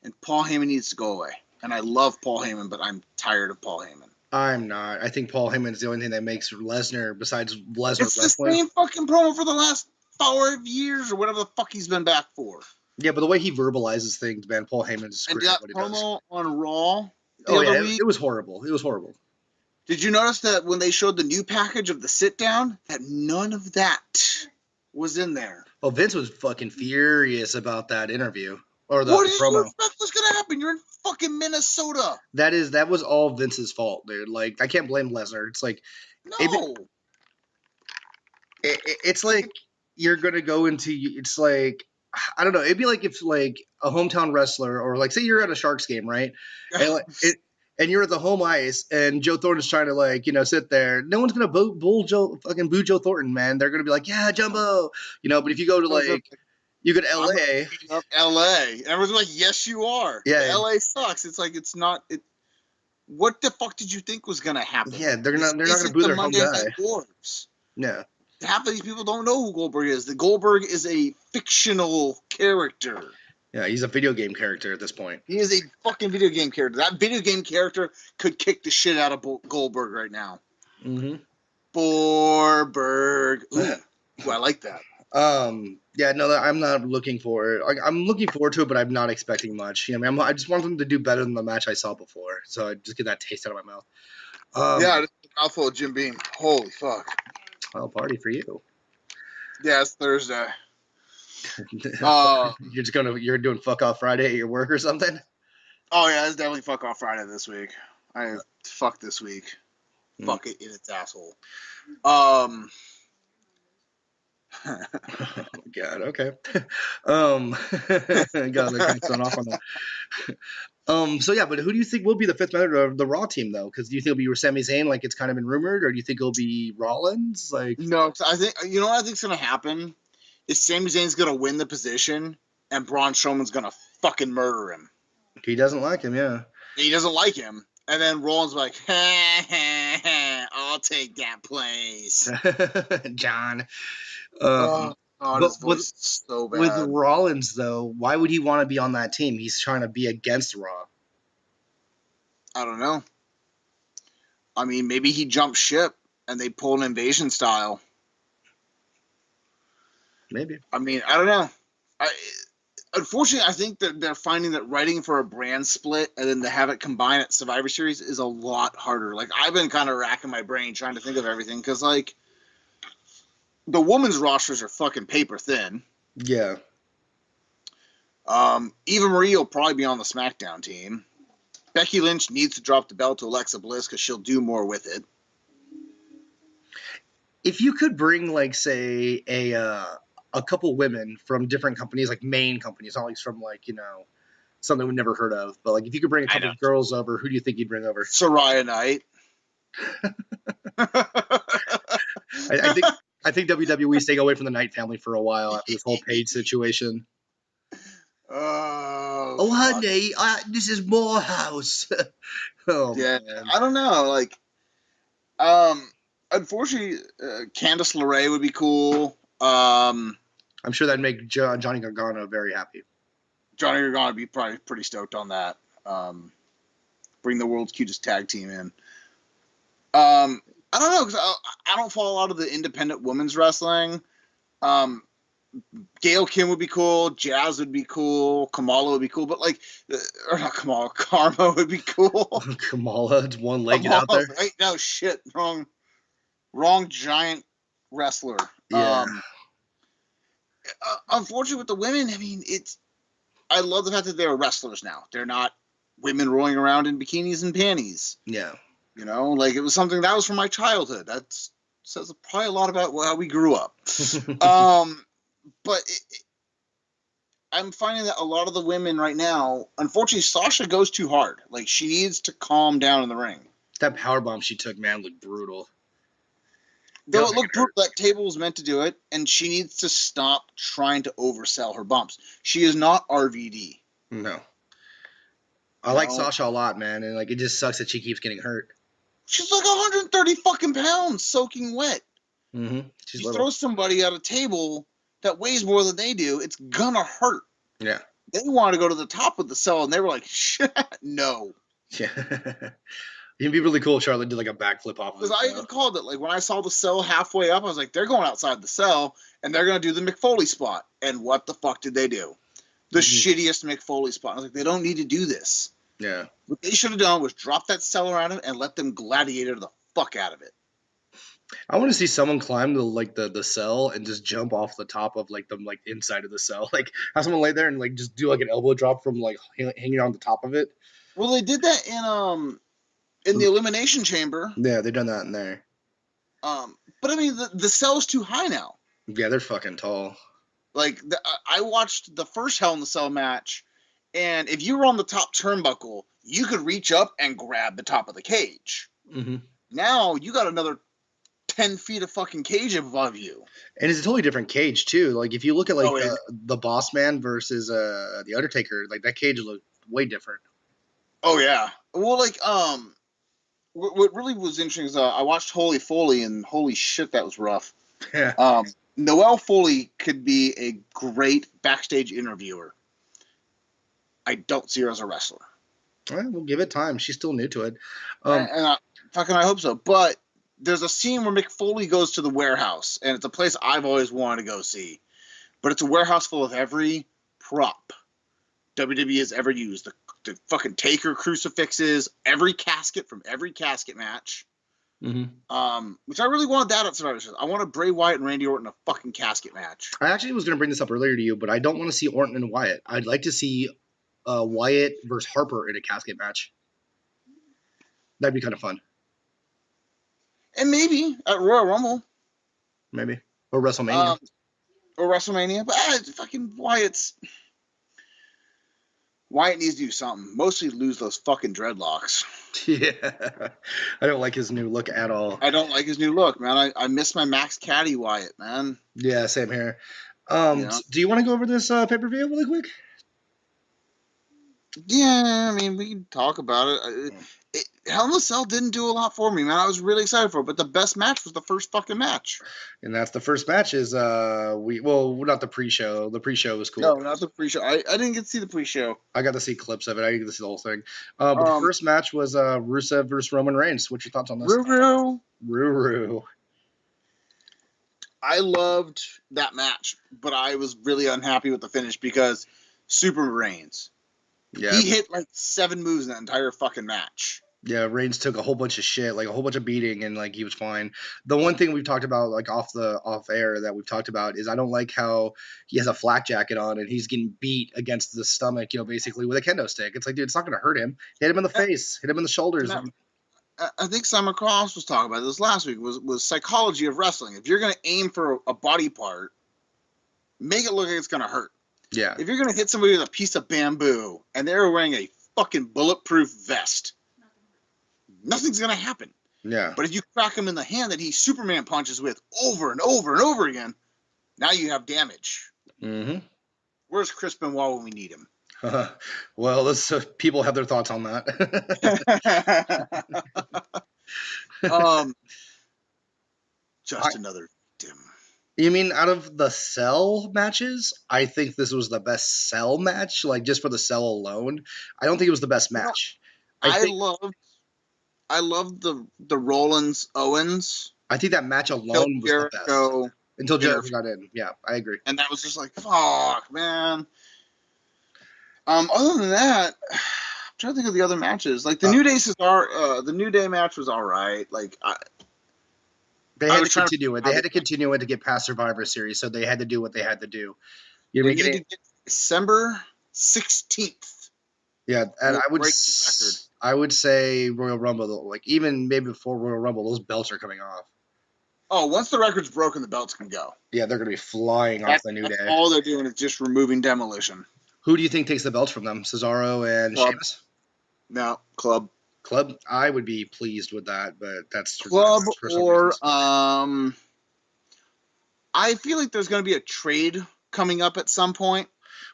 And Paul Heyman needs to go away. And I love Paul Heyman, but I'm tired of Paul Heyman. I'm not. I think Paul Heyman's the only thing that makes Lesnar, besides Lesnar It's wrestling. the same fucking promo for the last 5 years or whatever the fuck he's been back for. Yeah, but the way he verbalizes things, man, Paul Heyman's And great that at what he does. promo on Raw the other week, it was horrible. It was horrible. Did you notice that when they showed the new package of the sit-down, that none of that was in there? Oh, Vince was fucking furious about that interview. Or the what did promo. you expect was going to happen? You're in fucking Minnesota. That was all Vince's fault, dude. Like, I can't blame Lesnar. It's like... No. It's like you're going to go into... It's like... I don't know. It'd be like if, like, a hometown wrestler, or, like, say you're at a Sharks game, right? And, like, and you're at the home ice, and Joe Thornton's trying to, like, you know, sit there. No one's gonna boo Joe Thornton, man. They're gonna be like, yeah, Jumbo, you know. But if you go to like, you go to L.A., and everyone's like, yes, you are. Yeah, L.A. sucks. It's like it's not. What the fuck did you think was gonna happen? Yeah, they're not gonna boo their home guy. Yeah. Half of these people don't know who Goldberg is. The Goldberg is a fictional character. Yeah, he's a video game character at this point. He is a fucking video game character. That video game character could kick the shit out of Goldberg right now. Mm-hmm. Borberg. Ooh, I like that. Yeah, no, I'm not looking for it. I'm looking forward to it, but I'm not expecting much. You know, I mean, I just want them to do better than the match I saw before, so I just get that taste out of my mouth. Yeah, just a mouthful of Jim Beam. Holy fuck. Well, party for you. Yeah, it's Thursday. You're doing fuck off Friday at your work or something? Oh yeah, it's definitely fuck off Friday this week. Fuck this week. Fuck it in its asshole. Oh God, okay. Got the kind of off on that. So yeah, but who do you think will be the fifth member of the Raw team though? Because do you think it'll be Sami Zayn, like it's kind of been rumored, or do you think it'll be Rollins? Like, No, 'cause I think you know what I think's gonna happen is Sami Zayn's gonna win the position, and Braun Strowman's gonna fucking murder him. he doesn't like him, yeah. He doesn't like him, and then Rollins like, ha, ha, ha, I'll take that place. John. Oh, God, But his voice is so with bad. Rollins though, why would he want to be on that team? He's trying to be against Raw. I don't know. I mean, maybe he jumped ship and they pull an invasion style. Maybe. I mean, I don't know. Unfortunately, I think that they're finding that writing for a brand split and then to have it combined at Survivor Series is a lot harder. Like, I've been kind of racking my brain trying to think of everything because, like, the women's rosters are fucking paper thin. Yeah. Eva Marie will probably be on the SmackDown team. Becky Lynch needs to drop the belt to Alexa Bliss because she'll do more with it. If you could bring, like, say, a couple women from different companies, like main companies, not like from, like, you know, something we've never heard of, but like if you could bring a couple of girls over, who do you think you'd bring over? Soraya Knight. I think WWE's staying away from the Knight family for a while after this whole Paige situation. Oh, honey, this is more house. Yeah, man. I don't know. Like, unfortunately, Candice LeRae would be cool. I'm sure that'd make Johnny Gargano very happy. Johnny Gargano would be probably pretty stoked on that. Bring the world's cutest tag team in. I don't know, because I don't follow a lot of the independent women's wrestling. Gail Kim would be cool. Jazz would be cool. Kamala would be cool. But, like, or not Kamala, Karma would be cool. Kamala, one-legged out there. Wait, no, shit. Wrong giant wrestler. Yeah. Unfortunately, with the women, I mean, I love the fact that they're wrestlers now. They're not women rolling around in bikinis and panties. Yeah. You know, like, it was something that was from my childhood. That says probably a lot about how we grew up. But I'm finding that a lot of the women right now, unfortunately, Sasha goes too hard. Like, she needs to calm down in the ring. That powerbomb she took, man, looked brutal. Though it looked brutal, that table was meant to do it, and she needs to stop trying to oversell her bumps. She is not RVD. No. I like Sasha a lot, man, and, like, it just sucks that she keeps getting hurt. She's like 130 fucking pounds soaking wet. Mm-hmm. You throw somebody at a table that weighs more than they do, it's gonna hurt. Yeah. They wanted to go to the top of the cell, and they were like, shit, no. Yeah. It'd be really cool if Charlotte did, like, a backflip off of it. Because I even called it. Like, when I saw the cell halfway up, I was like, they're going outside the cell, and they're going to do the McFoley spot. And what the fuck did they do? The shittiest McFoley spot. I was like, they don't need to do this. Yeah. What they should have done was drop that cell around him and let them gladiator the fuck out of it. I want to see someone climb the cell and just jump off the top of, like, the, like, inside of the cell. Like, have someone lay there and, like, just do, like, an elbow drop from, like, hanging on the top of it. Well, they did that in the Elimination Chamber. Yeah, they've done that in there. But I mean, the cell's too high now. Yeah, they're fucking tall. Like, I watched the first Hell in the Cell match, and if you were on the top turnbuckle, you could reach up and grab the top of the cage. Mm-hmm. Now you got another 10 feet of fucking cage above you. And it's a totally different cage too. Like, if you look at, like, the Boss Man versus the Undertaker, like, that cage looked way different. Oh yeah. Well, like, what really was interesting is I watched Holy Foley, and holy shit, that was rough. Yeah. Noelle Foley could be a great backstage interviewer. I don't see her as a wrestler. All right, we'll give it time. She's still new to it. I hope so. But there's a scene where Mick Foley goes to the warehouse, and it's a place I've always wanted to go see. But it's a warehouse full of every prop WWE has ever used. The fucking Taker crucifixes, every casket from every casket match. Mm-hmm. Which I really wanted that at Survivor Series. I wanted Bray Wyatt and Randy Orton in a fucking casket match. I actually was going to bring this up earlier to you, but I don't want to see Orton and Wyatt. I'd like to see Wyatt versus Harper in a casket match. That'd be kind of fun. And maybe at Royal Rumble. Maybe. Or WrestleMania. But fucking Wyatt's Wyatt needs to do something. Mostly lose those fucking dreadlocks. Yeah, I don't like his new look at all. I don't like his new look, man. I miss my Max Caddy Wyatt, man. Yeah, same here. Yeah. Do you want to go over this pay-per-view really quick? Yeah, I mean, we can talk about it. Hell in a Cell didn't do a lot for me, man. I was really excited for it, but the best match was the first fucking match. And that's the first match. Is not the pre-show. The pre-show was cool. No, not the pre-show. I didn't get to see the pre-show. I got to see clips of it. I didn't get to see the whole thing. But the first match was Rusev versus Roman Reigns. What's your thoughts on this? Ruru. I loved that match, but I was really unhappy with the finish because Super Reigns. Yeah. He hit like 7 moves in that entire fucking match. Yeah, Reigns took a whole bunch of shit, like a whole bunch of beating, and like he was fine. The one thing we've talked about, like off air, that we've talked about is I don't like how he has a flak jacket on and he's getting beat against the stomach, basically with a kendo stick. It's like, dude, it's not gonna hurt him. Hit him in the face, hit him in the shoulders. I think Simon Cross was talking about this last week. Was psychology of wrestling. If you're gonna aim for a body part, make it look like it's gonna hurt. Yeah. If you're gonna hit somebody with a piece of bamboo and they're wearing a fucking bulletproof vest, nothing's gonna happen. Yeah. But if you crack him in the hand that he Superman punches with over and over and over again, now you have damage. Mm-hmm. Where's Chris Benoit when we need him? Well, people have their thoughts on that. Another dim. You mean out of the Cell matches? I think this was the best Cell match, like just for the Cell alone. I don't think it was the best match. I loved the Rollins Owens. I think that match alone was the best. Until Jericho got in. Yeah, I agree. And that was just like, fuck, man. Other than that, I'm trying to think of the other matches. Like the New Day match was all right. Like they had to continue it. They had to continue it to get past Survivor Series, so they had to do what they had to do. They needed to get December 16th. Yeah, and I would say Royal Rumble, though, like even maybe before Royal Rumble, those belts are coming off. Oh, once the record's broken, the belts can go. Yeah, they're going to be flying off the New Day. All they're doing is just removing Demolition. Who do you think takes the belts from them? Cesaro and Sheamus? No, Club. Club? I would be pleased with that, but that's Club or I feel like there's going to be a trade coming up at some point.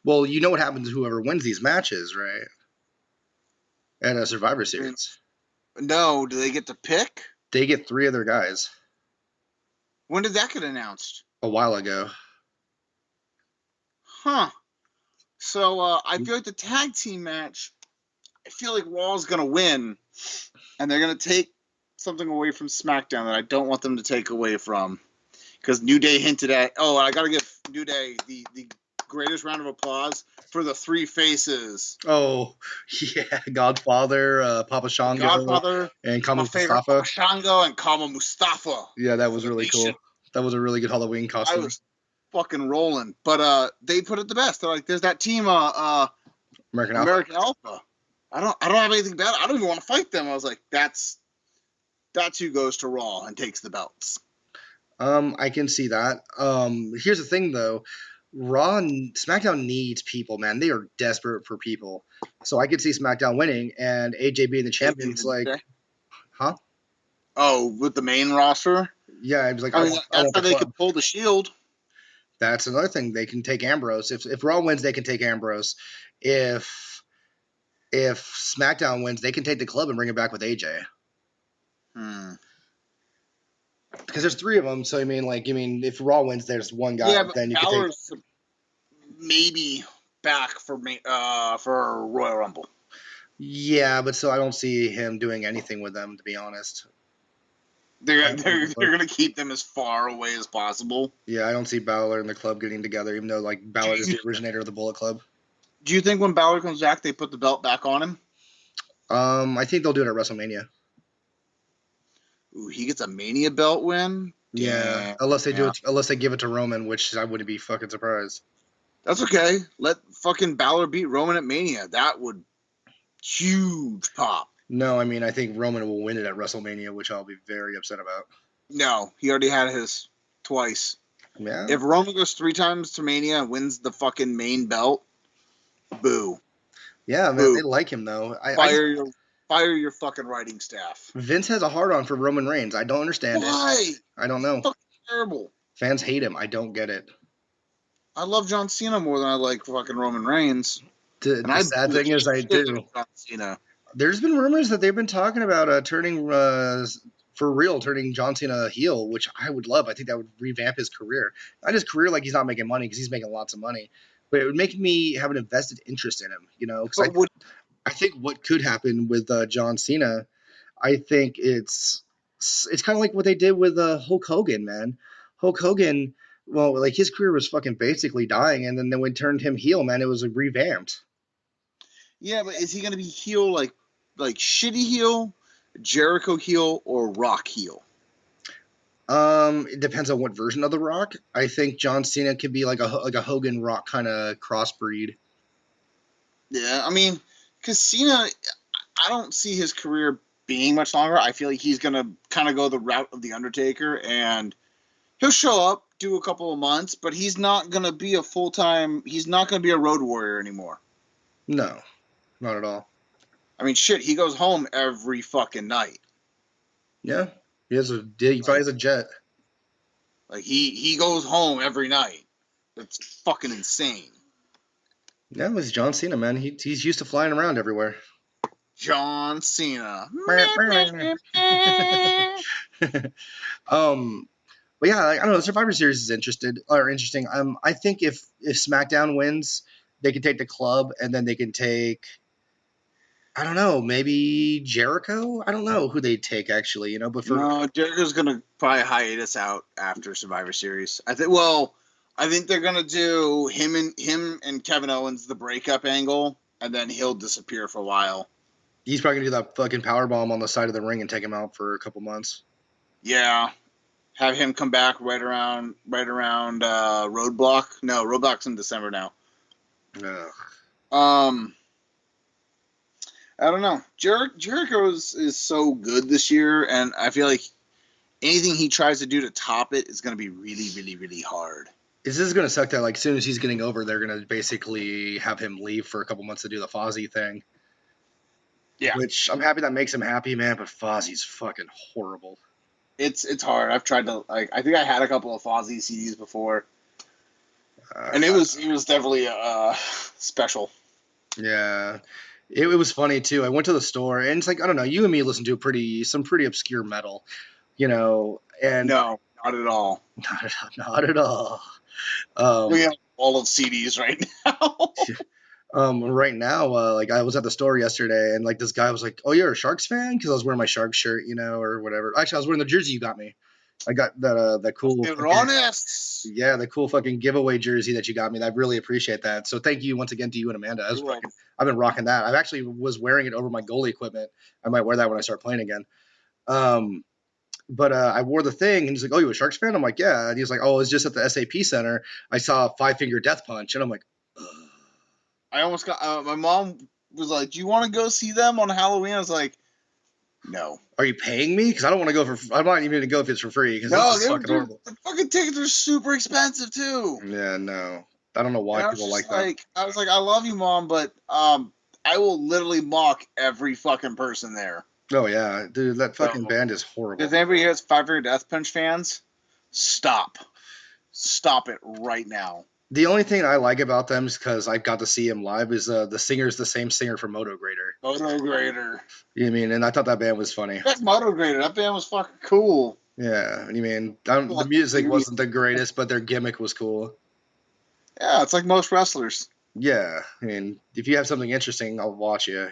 Well, you know what happens to whoever wins these matches, right? At a Survivor Series. No, do they get to pick? They get 3 of their guys. When did that get announced? A while ago. Huh. So I feel like the tag team match, I feel like Raw's going to win, and they're going to take something away from SmackDown that I don't want them to take away from. Because New Day hinted at, I got to give New Day the greatest round of applause for the 3 faces. Oh, yeah. Godfather, Papa Shango, and Kama Mustafa. Papa Shango and Kama Mustafa. Yeah, that was really cool. That was a really good Halloween costume. I was fucking rolling. But they put it the best. They're like, there's that team, American Alpha. I don't have anything bad. I don't even want to fight them. I was like, that's who goes to Raw and takes the belts. I can see that. Here's the thing, though. Raw and SmackDown needs people, man. They are desperate for people. So I could see SmackDown winning and AJ being the champions. Like, huh? Oh, with the main roster? Yeah, I was like, that's how they could pull the Shield. That's another thing. They can take Ambrose. If Raw wins, they can take Ambrose. If SmackDown wins, they can take the club and bring it back with AJ. Because there's 3 of them, so I mean, if Raw wins, there's one guy. Yeah, but then you Balor's can take maybe back for Royal Rumble. Yeah, but so I don't see him doing anything with them, to be honest. They're going to keep them as far away as possible. Yeah, I don't see Balor and the club getting together, even though Balor is the originator of the Bullet Club. Do you think when Balor comes back, they put the belt back on him? I think they'll do it at WrestleMania. Ooh, he gets a Mania belt win? Yeah, unless they do it, unless they give it to Roman, which I wouldn't be fucking surprised. That's okay. Let fucking Balor beat Roman at Mania. That would huge pop. No, I mean, I think Roman will win it at WrestleMania, which I'll be very upset about. No, he already had his twice. Yeah. If Roman goes 3 times to Mania and wins the fucking main belt, boo. Yeah, man, they like him though. Fire your fucking writing staff. Vince has a hard on for Roman Reigns. I don't understand it. Why? I don't know. Fucking terrible. Fans hate him. I don't get it. I love John Cena more than I like fucking Roman Reigns. The sad thing is, I do. John Cena. There's been rumors that they've been talking about turning John Cena heel, which I would love. I think that would revamp his career. Not his career like he's not making money, because he's making lots of money, but it would make me have an invested interest in him, because I think what could happen with John Cena, I think it's kind of like what they did with Hulk Hogan, man. Hulk Hogan, well, like his career was fucking basically dying, and then when turned him heel, man, it was revamped. Yeah, but is he going to be heel like shitty heel, Jericho heel, or Rock heel? It depends on what version of the Rock. I think John Cena could be like a Hogan Rock kind of crossbreed. Yeah, I mean, because Cena, I don't see his career being much longer. I feel like he's going to kind of go the route of The Undertaker, and he'll show up, do a couple of months, but he's not going to be he's not going to be a road warrior anymore. No, not at all. I mean, shit, he goes home every fucking night. Yeah, he probably has a jet. Like, he goes home every night. That's fucking insane. Yeah, it was John Cena, man. He's used to flying around everywhere. John Cena. But yeah, I don't know. The Survivor Series is interesting. I think if SmackDown wins, they can take the club, and then they can take, I don't know, maybe Jericho. I don't know who they'd take actually. But no, Jericho's gonna probably hiatus out after Survivor Series. I think they're gonna do him and Kevin Owens the breakup angle, and then he'll disappear for a while. He's probably gonna do that fucking powerbomb on the side of the ring and take him out for a couple months. Yeah. Have him come back right around Roadblock. No, Roadblock's in December now. Ugh. I don't know. Jericho is so good this year, and I feel like anything he tries to do to top it is going to be really, really, really hard. This is going to suck that, like, as soon as he's getting over, they're going to basically have him leave for a couple months to do the Fozzy thing. Yeah. Which I'm happy that makes him happy, man, but Fozzy's fucking horrible. It's hard. I've tried to, I think I had a couple of Fozzy CDs before, and it was definitely special. Yeah. It was funny too. I went to the store, and it's like, I don't know, you and me listen to some pretty obscure metal, and no, not at all. Not at all. We have all of CDs right now. Right now, like I was at the store yesterday, and like this guy was like, "Oh, you're a Sharks fan?" Because I was wearing my Sharks shirt, or whatever. Actually, I was wearing the jersey you got me. I got that cool. The cool fucking giveaway jersey that you got me. I really appreciate that. So thank you once again to you and Amanda. I've been rocking that. I actually was wearing it over my goalie equipment. I might wear that when I start playing again. But I wore the thing, and he's like, "Oh, you a Sharks fan?" I'm like, "Yeah." And he's like, "Oh, it's just at the SAP Center. I saw Five Finger Death Punch," and I'm like, ugh. I almost got. My mom was like, "Do you want to go see them on Halloween?" I was like, "No." Are you paying me? Because I don't want to go for. I'm not even going to go if it's for free. Because the fucking tickets are super expensive too. Yeah, no, I don't know why people like that. I was like, "I love you, Mom, but I will literally mock every fucking person there." Oh yeah, dude, that fucking band is horrible. If anybody has Five Finger Death Punch fans, stop it right now. The only thing I like about them is because I got to see him live is the singer's the same singer for Moto Grader. Moto Grader. You know what I mean? And I thought that band was funny. That's Moto Grader. That band was fucking cool. Yeah, you mean the music wasn't the greatest, but their gimmick was cool. Yeah, it's like most wrestlers. Yeah, I mean, if you have something interesting, I'll watch you,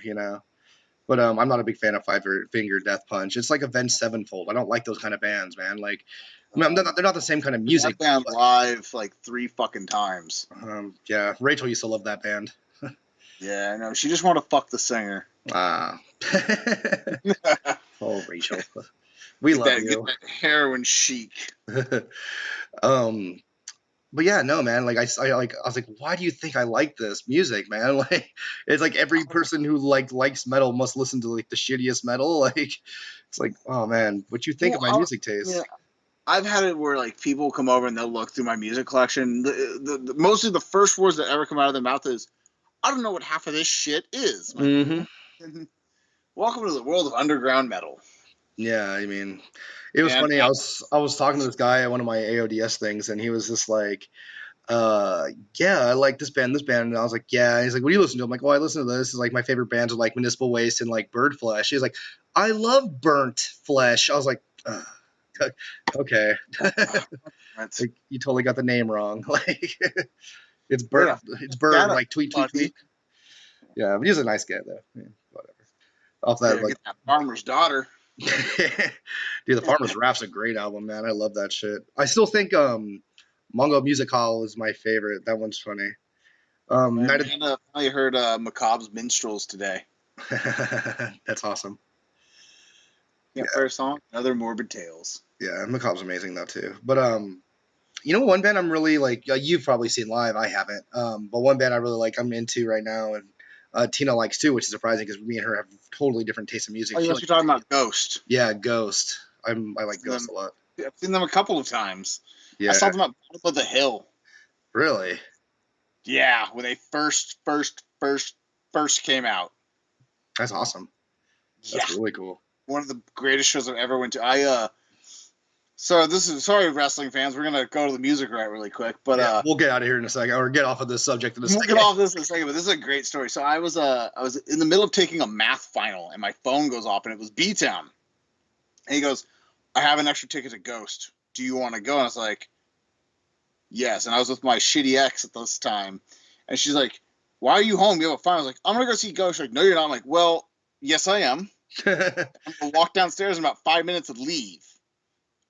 But I'm not a big fan of Five Finger Death Punch. It's like Avenged Sevenfold. I don't like those kind of bands, man. Like, I mean, they're not the same kind of music. That band live like 3 fucking times. Yeah, Rachel used to love that band. Yeah, I know. She just wanted to fuck the singer. Ah. Oh, Rachel. We love you. Get that heroin chic. But yeah, no, man. Like I was like, why do you think I like this music, man? Like, it's like every person who likes metal must listen to like the shittiest metal. Like, it's like, oh man, what you think of my music taste? Yeah. I've had it where like people come over and they'll look through my music collection. Mostly the first words that ever come out of their mouth is, I don't know what half of this shit is. Mm-hmm. Welcome to the world of underground metal. Yeah, I mean, it was And funny. I was talking to this guy at one of my AODS things, and he was just like, yeah, I like this band, and I was like, yeah. And he's like, what do you listen to? I'm like, oh, I listen to this. It's like my favorite bands are like Municipal Waste and like Bird Flesh. He's like, I love Burnt Flesh. I was like, okay, like you totally got the name wrong. Like it's Burnt, it's Bird, like tweet tweet tweet. Yeah, but he's a nice guy though. Yeah, whatever. Off that, like get that Farmer's Daughter. Dude, the Farmer's Wrath's a great album, man. I love that shit. I still think Mongo Music Hall is my favorite. That one's funny. I heard Macabre's Minstrels today. That's awesome. Yeah, first song, Another Morbid Tales. Yeah, Macabre's amazing though too. But you know, one band I'm really like, you've probably seen live. I haven't. But one band I really like, I'm into right now, and Tina likes too, which is surprising because me and her have totally different tastes in music. Oh, you're talking about Ghost. Yeah, Ghost. I like Ghost a lot. I've seen them a couple of times. Yeah. I saw them at Bottom of the Hill. Really? Yeah, when they first came out. That's awesome. That's really cool. One of the greatest shows I've ever went to. Sorry, wrestling fans. We're gonna go to the music right really quick, but we'll get out of here in a second, or get off of this subject in a second. We'll get off this in a second, but this is a great story. So I was in the middle of taking a math final, and my phone goes off, and it was B-Town. And he goes, I have an extra ticket to Ghost. Do you want to go? And I was like, yes. And I was with my shitty ex at this time. And she's like, why are you home? You have a final. I was like, I'm going to go see Ghost. She's like, no, you're not. I'm like, well, yes, I am. I'm going to walk downstairs in about 5 minutes and leave.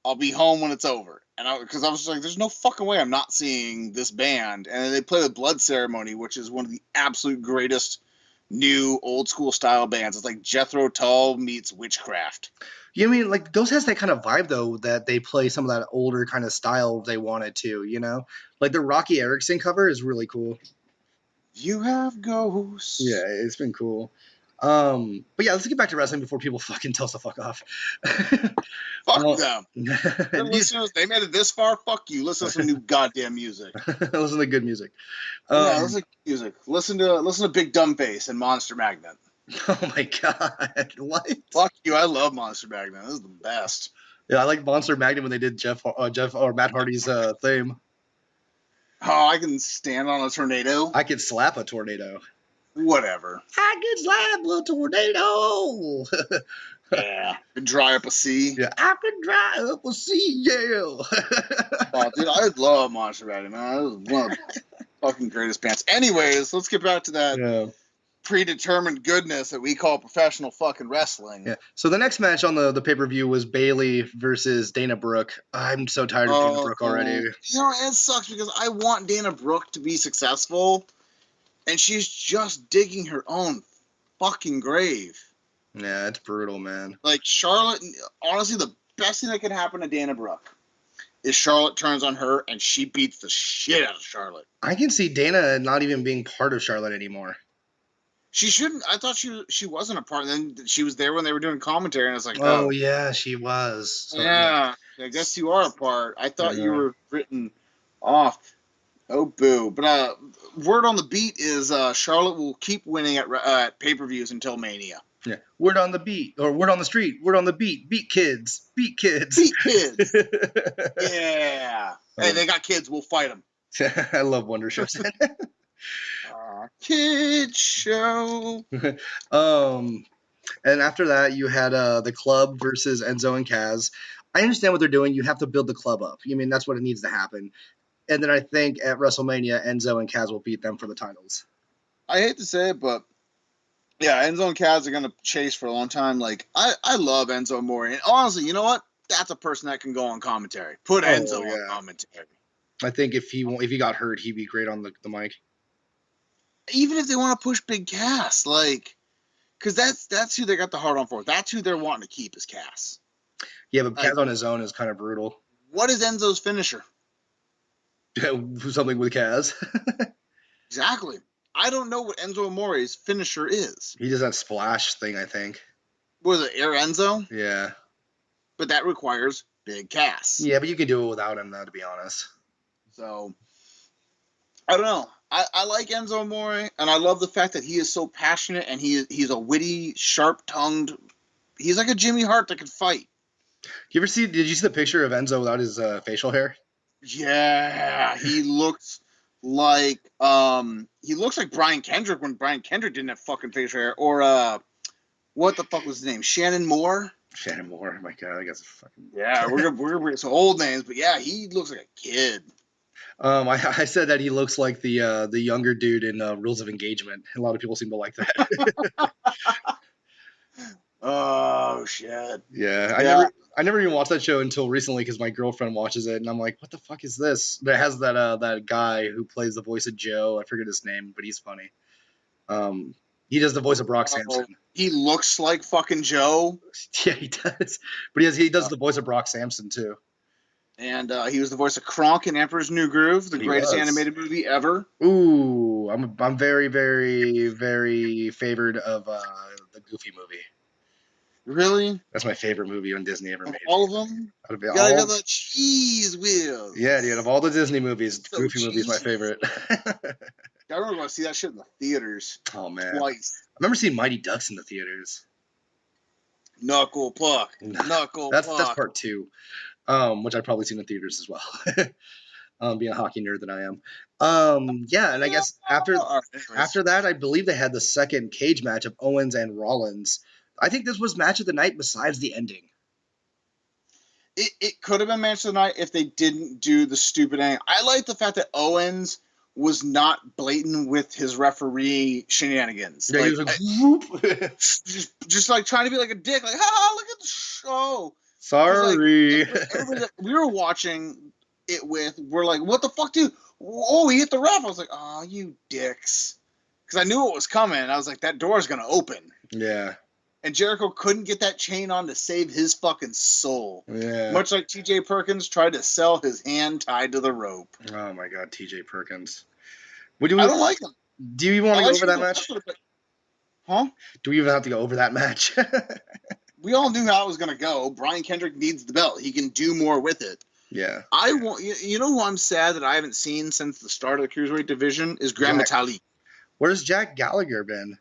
I'll be home when it's over. And because I was just like, there's no fucking way I'm not seeing this band. And they play with Blood Ceremony, which is one of the absolute greatest new old school style bands. It's like Jethro Tull meets Witchcraft. You mean like Ghost has that kind of vibe though, that they play some of that older kind of style they wanted to, you know? Like the Rocky Erickson cover is really cool. You have ghosts. Yeah, it's been cool. But yeah, let's get back to wrestling before people fucking tell us to fuck off. Fuck them. Listeners, they made it this far. Fuck you. Listen to some new goddamn music. Listen to good music. Listen to music. Listen to Big Dumb Face and Monster Magnet. Oh my god, what? Fuck you. I love Monster Magnet. This is the best. Yeah, I like Monster Magnet when they did Jeff or Matt Hardy's theme. Oh, I can stand on a tornado. I could slap a tornado. Whatever. I could slap a tornado. Yeah. Dry up a sea. Yeah, I could dry up a sea, yeah. Oh, dude, I love Monster Magnet, man. That was one of the fucking greatest bands. Anyways, let's get back to that predetermined goodness that we call professional fucking wrestling. Yeah. So the next match on the pay-per-view was Bayley versus Dana Brooke. I'm so tired of Dana Brooke already. You know, it sucks because I want Dana Brooke to be successful, and she's just digging her own fucking grave. Yeah, it's brutal, man. Like, Charlotte, honestly, the best thing that could happen to Dana Brooke is Charlotte turns on her and she beats the shit out of Charlotte. I can see Dana not even being part of Charlotte anymore. She shouldn't. I thought she wasn't a part. And then she was there when they were doing commentary, and I was like, oh yeah, she was. So, yeah, I guess you are a part. I thought you were written off. Oh, boo. But word on the beat is Charlotte will keep winning at pay-per-views until Mania. Yeah. Word on the beat, or word on the street, word on the beat. Beat kids. Beat kids. Beat kids. Yeah. Hey, they got kids. We'll fight them. I love Wonder Ships. Kid show. And after that, you had the club versus Enzo and Kaz. I understand what they're doing. You have to build the club up. I mean, that's what it needs to happen. And then I think at WrestleMania, Enzo and Kaz will beat them for the titles. I hate to say it, but yeah, Enzo and Kaz are going to chase for a long time. Like, I love Enzo Amore. And honestly, you know what? That's a person that can go on commentary. Put Enzo on commentary. I think if he got hurt, he'd be great on the mic. Even if they want to push Big Cass, like, because that's who they got the hard on for. That's who they're wanting to keep is Cass. Yeah, but Cass on his own is kind of brutal. What is Enzo's finisher? Something with Cass. Exactly. I don't know what Enzo Amore's finisher is. He does that splash thing, I think. Was it Air Enzo? Yeah. But that requires Big Cass. Yeah, but you can do it without him, though, to be honest. So, I don't know. I like Enzo Amore, and I love the fact that he is so passionate, and he's a witty, sharp-tongued. He's like a Jimmy Hart that can fight. Did you see the picture of Enzo without his facial hair? Yeah, he looks like Brian Kendrick when Brian Kendrick didn't have fucking facial hair, or what the fuck was his name? Shannon Moore. Shannon Moore. Oh my God, I guess fucking. Yeah, we're gonna some old names, but yeah, he looks like a kid. I said that he looks like the younger dude in Rules of Engagement. A lot of people seem to like that. Oh shit. Yeah, Yeah. I never even watched that show until recently because my girlfriend watches it, and I'm like, what the fuck is this? But it has that guy who plays the voice of Joe. I forget his name, but he's funny. He does the voice of Brock Samson. He looks like fucking Joe. Yeah, he does. But he does the voice of Brock Samson too. And he was the voice of Kronk in Emperor's New Groove, the greatest animated movie ever. Ooh, I'm very, very, very favored of the Goofy movie. Really? That's my favorite movie on Disney ever made. All of them? You gotta get the cheese wheels. Yeah, dude. Of all the Disney movies, Goofy movie is my favorite. I remember going to see that shit in the theaters. Oh man, twice. I remember seeing Mighty Ducks in the theaters. Knuckle Puck. That's part 2, which I've probably seen in theaters as well. Being a hockey nerd that I am. Yeah, and I guess after that, I believe they had the second cage match of Owens and Rollins. I think this was match of the night besides the ending. It could have been match of the night if they didn't do the stupid ending. I like the fact that Owens was not blatant with his referee shenanigans. Yeah, he was like, just like trying to be like a dick, like, look at the show. Sorry. Like, everybody that we were watching it with, we're like, what the fuck, dude? Oh, he hit the ref. I was like, oh, you dicks. Because I knew it was coming. I was like, that door's going to open. Yeah. And Jericho couldn't get that chain on to save his fucking soul. Yeah. Much like T.J. Perkins tried to sell his hand tied to the rope. Oh, my God, T.J. Perkins. I don't like him. Do you even want to go over that match? Huh? Do we even have to go over that match? We all knew how it was going to go. Brian Kendrick needs the belt. He can do more with it. Yeah. You know who I'm sad that I haven't seen since the start of the Cruiserweight division is Grand Metalik. Where's Jack Gallagher been?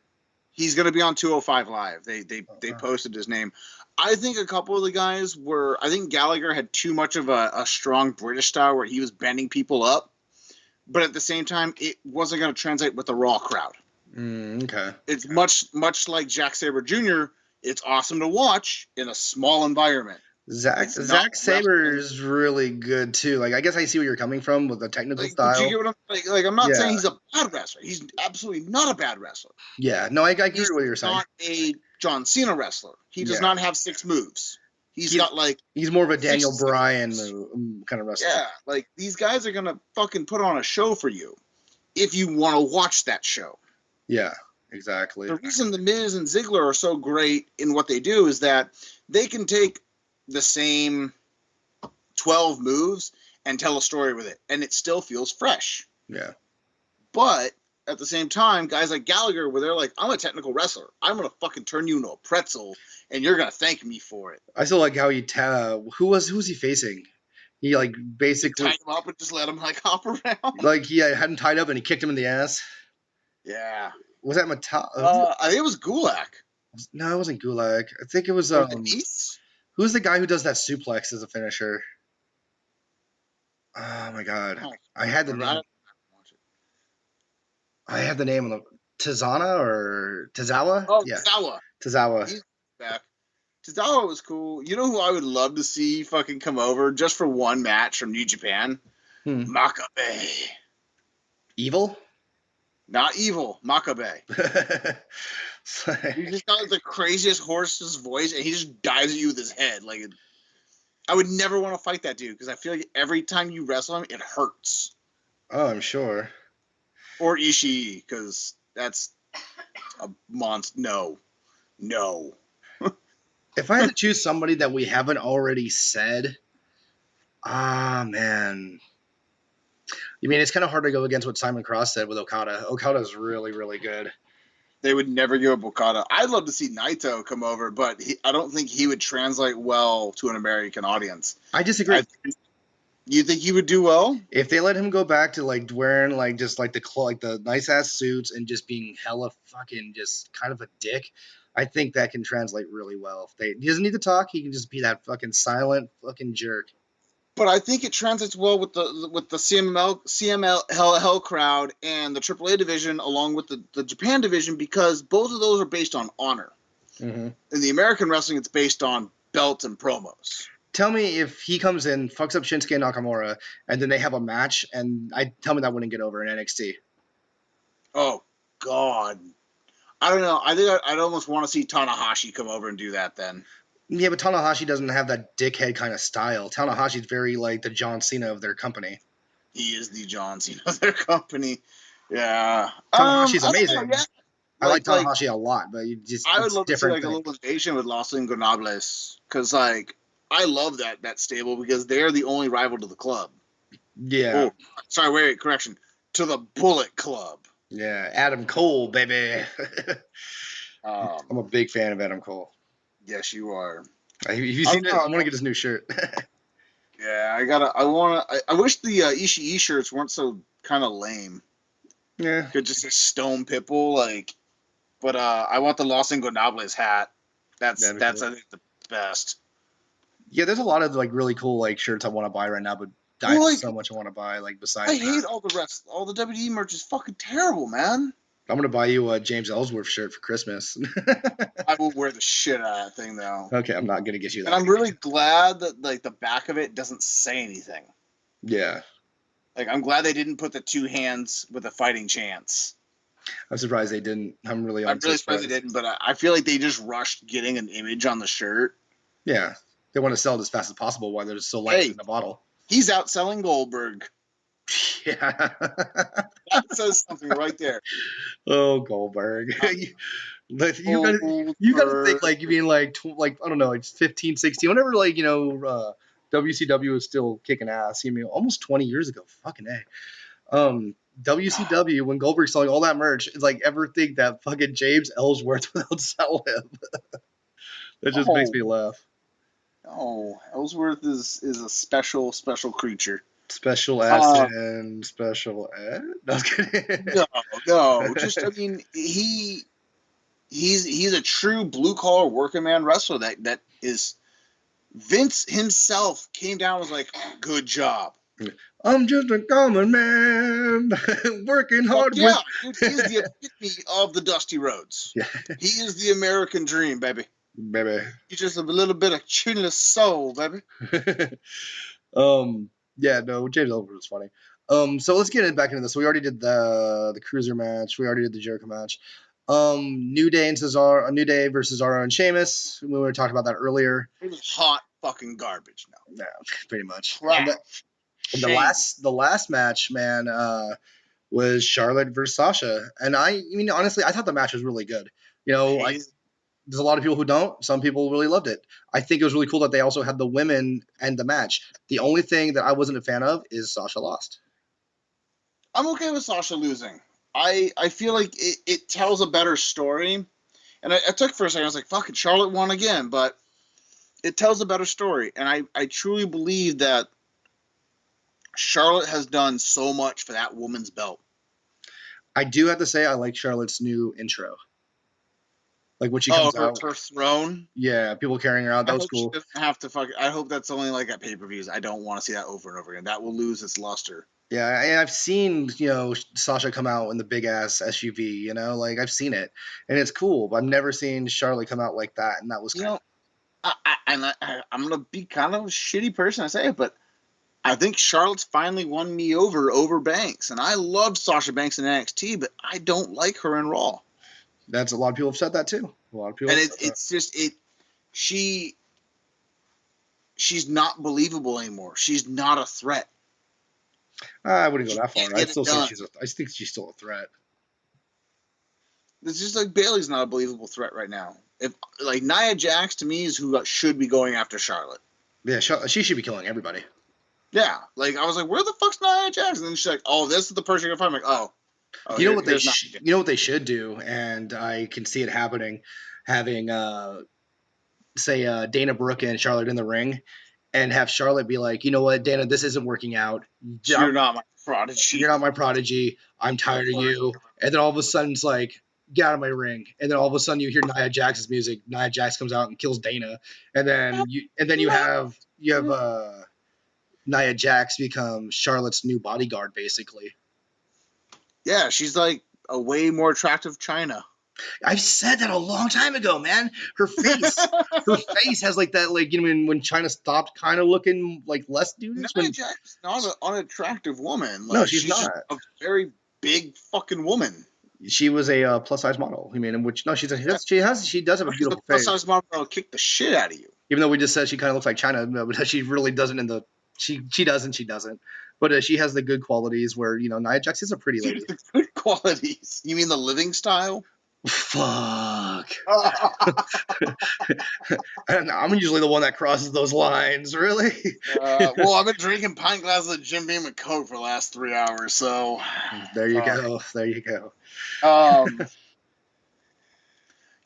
He's going to be on 205 Live. They posted his name. I think a couple of the guys were. I think Gallagher had too much of a strong British style where he was bending people up, but at the same time, it wasn't going to translate with the Raw crowd. Okay. It's much like Jack Sabre Jr. It's awesome to watch in a small environment. Zack Saber's really good too. Like, I guess I see where you're coming from with the technical style. Do you get what I'm I'm not saying he's a bad wrestler. He's absolutely not a bad wrestler. Yeah, no, I agree with what you're saying. He's not a John Cena wrestler. He does not have 6 moves. He's more of a Daniel Bryan kind of wrestler. Yeah, like these guys are gonna fucking put on a show for you if you want to watch that show. Yeah, exactly. The reason the Miz and Ziggler are so great in what they do is that they can take the same 12 moves and tell a story with it, and it still feels fresh. Yeah. But at the same time, guys like Gallagher, where they're like, I'm a technical wrestler. I'm going to fucking turn you into a pretzel, and you're going to thank me for it. I still like how who was he facing? He like basically tied him up and just let him like hop around. Like he had him tied up and he kicked him in the ass. Yeah. Was that Mata? I think it was Gulak. No, it wasn't Gulak. I think it was who's the guy who does that suplex as a finisher? Oh my God. I had the name. I had the name on the Tazana or Tazawa? Oh, yeah. Tazawa. He's back. Tazawa was cool. You know who I would love to see fucking come over just for one match from New Japan? Makabe. Evil? Not evil. Makabe. He just got the craziest horse's voice, and he just dives at you with his head. Like, I would never want to fight that dude because I feel like every time you wrestle him, it hurts. Oh, I'm sure. Or Ishii, because that's a monster. No. If I had to choose somebody that we haven't already said, man. I mean, it's kind of hard to go against what Simon Cross said with Okada. Okada's really, really good. They would never give up Okada. I'd love to see Naito come over, but I don't think he would translate well to an American audience. I disagree. You think he would do well? If they let him go back to like wearing like just like the nice ass suits and just being hella fucking just kind of a dick, I think that can translate really well. He doesn't need to talk. He can just be that fucking silent fucking jerk. But I think it translates well with the CML crowd and the AAA division, along with the Japan division, because both of those are based on honor. Mm-hmm. In the American wrestling, it's based on belts and promos. Tell me if he comes in, fucks up Shinsuke Nakamura, and then they have a match, and tell me that wouldn't get over in NXT. Oh God, I don't know. I think I'd almost want to see Tanahashi come over and do that then. Yeah, but Tanahashi doesn't have that dickhead kind of style. Tanahashi's very like the John Cena of their company. He is the John Cena of their company. Yeah, Tanahashi's amazing. Yeah. I like Tanahashi a lot, but I would love to see like things. a little invasion with Los Ingobernables, because like I love that stable because they're the only rival to the club. Yeah. Oh, sorry, wait, correction. To the Bullet Club. Yeah, Adam Cole, baby. I'm a big fan of Adam Cole. Yes, you are. Have you seen it? I want to get his new shirt. Yeah, I wish the Ishii shirts weren't so kind of lame. Yeah. Could just a Stone Pitbull, like. But I want the Los Ingobernables hat. That's cool. I think the best. Yeah, there's a lot of like really cool like shirts I want to buy right now, but I have so much I want to buy. Like besides, I hate all the rest. All the WWE merch is fucking terrible, man. I'm gonna buy you a James Ellsworth shirt for Christmas. I will wear the shit out of that thing though. Okay, I'm not gonna get you that. And I'm really glad that like the back of it doesn't say anything. Yeah. Like I'm glad they didn't put the two hands with a fighting chance. I'm surprised they didn't. I'm really surprised they didn't, but I feel like they just rushed getting an image on the shirt. Yeah, they want to sell it as fast as possible while they're still light in the bottle. He's outselling Goldberg. Yeah, that says something right there. Oh, Goldberg. You gotta think like you mean like I don't know, like 15, 16, whenever like WCW was still kicking ass. You mean almost 20 years ago? Fucking A. WCW when Goldberg's selling all that merch, it's like ever think that fucking James Ellsworth would outsell him. That just makes me laugh. Oh, Ellsworth is a special creature. Special S and special ed? No, no. Just I mean he's a true blue collar working man wrestler that is. Vince himself came down and was like, good job. I'm just a common man working hard. Dude, he's the epitome of the Dusty Rhodes. Yeah. He is the American dream, baby. He's just a little bit of chinless soul, baby. Yeah, no, James Ellsworth was funny. So let's get back into this. So we already did the Cruiser match. We already did the Jericho match. New Day and Cesaro, New Day versus Cesaro and Sheamus. We were talking about that earlier. It was hot fucking garbage. No, pretty much. And the last match, man, was Charlotte versus Sasha, and I mean honestly, I thought the match was really good. There's a lot of people who don't. Some people really loved it. I think it was really cool that they also had the women and the match. The only thing that I wasn't a fan of is Sasha lost. I'm okay with Sasha losing. I feel like it tells a better story. And I took for a second, I was like, fucking Charlotte won again, but it tells a better story. And I truly believe that Charlotte has done so much for that woman's belt. I do have to say I like Charlotte's new intro. Like when she comes out. Her throne? Yeah, people carrying her out. That was cool. She doesn't have to I hope that's only like at pay-per-views. I don't want to see that over and over again. That will lose its luster. Yeah, and I've seen, Sasha come out in the big-ass SUV, like I've seen it. And it's cool, but I've never seen Charlotte come out like that, and that was cool. I'm going to be kind of a shitty person, I say it, but I think Charlotte's finally won me over Banks. And I love Sasha Banks in NXT, but I don't like her in Raw. That's a lot of people have said that too. A lot of people. And she's not believable anymore. She's not a threat. I wouldn't go that far. I think she's still a threat. It's just like Bayley's not a believable threat right now. If like Nia Jax to me is who should be going after Charlotte. Yeah, she should be killing everybody. Yeah, like I was like, where the fuck's Nia Jax? And then she's like, oh, this is the person you're gonna find. I'm like, you know what they should do, and I can see it happening, having say Dana Brooke and Charlotte in the ring, and have Charlotte be like, you know what, Dana, this isn't working out. You're not my prodigy. You're not my prodigy. I'm tired of you. And then all of a sudden it's like, get out of my ring. And then all of a sudden you hear Nia Jax's music. Nia Jax comes out and kills Dana. And then you have Nia Jax become Charlotte's new bodyguard, basically. Yeah, she's like a way more attractive China. I've said that a long time ago, man. Her face has like that, like, you know, when China stopped kind of looking like less dudes. Nia Jax is not an unattractive woman. Like, no, she's not. Just a very big fucking woman. She was a plus size model. I mean, she does have a beautiful face. Plus size model that'll kick the shit out of you. Even though we just said she kind of looks like China, but she really doesn't. She doesn't. But she has the good qualities where, you know, Nia Jax is a pretty lady. The good qualities. You mean the living style? Fuck. I'm usually the one that crosses those lines, really. Well, I've been drinking pint glasses of Jim Beam and Coke for the last 3 hours, so. There you go.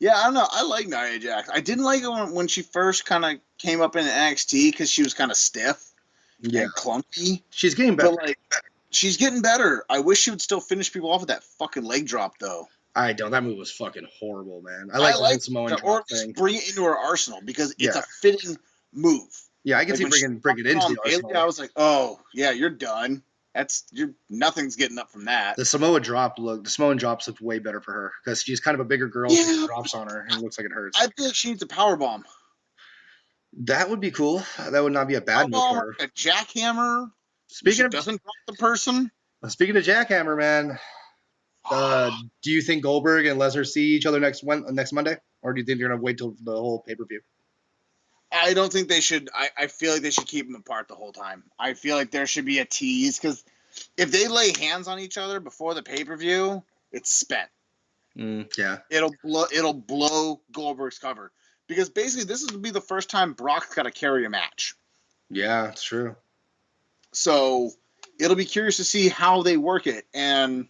Yeah, I don't know. I like Nia Jax. I didn't like it when she first kind of came up in NXT because she was kind of stiff and clunky. She's getting better. But, like, she's getting better. I wish she would still finish people off with that fucking leg drop, though. I don't. That move was fucking horrible, man. I like the Samoan drop thing. Bring it into her arsenal because it's a fitting move. Yeah, I can see bring it into the arsenal. I was like, oh yeah, you're done. Nothing's getting up from that. The Samoan drops look way better for her because she's kind of a bigger girl. Yeah. She drops on her and it looks like it hurts. I feel like she needs a power bomb. That would be cool. That would not be a bad move for her. A jackhammer. Doesn't drop the person. Speaking of jackhammer, man. Do you think Goldberg and Lesnar see each other next Monday, or do you think they're gonna wait till the whole pay-per-view? I don't think they should. I feel like they should keep them apart the whole time. I feel like there should be a tease because if they lay hands on each other before the pay-per-view, it's spent. Yeah, it'll blow Goldberg's cover because basically this will be the first time Brock's got to carry a match. Yeah, it's true. So it'll be curious to see how they work it and.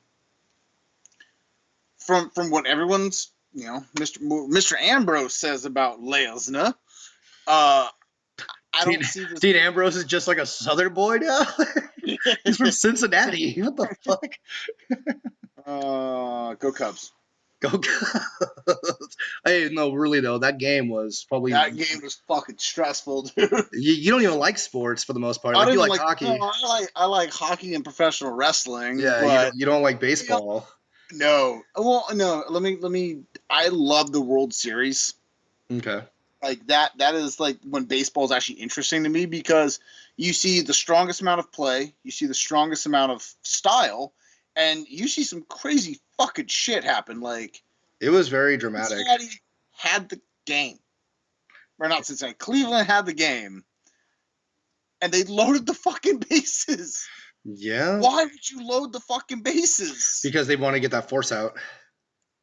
From what everyone's, you know, Mr. Ambrose says about Lesnar, I don't see this. Dean Ambrose is just like a Southern boy now. He's from Cincinnati. What the fuck? Go Cubs. Go Cubs. Hey, no, really though, that game was fucking stressful, dude. You don't even like sports for the most part. You like hockey. No, I like hockey and professional wrestling. Yeah, you don't like baseball. No. Well, no. Let me. I love the World Series. Okay. Like that is like when baseball is actually interesting to me because you see the strongest amount of play, you see the strongest amount of style, and you see some crazy fucking shit happen. Like it was very dramatic. Cincinnati had the game, or not Cincinnati. Cleveland had the game, and they loaded the fucking bases. Yeah. Why would you load the fucking bases? Because they want to get that force out.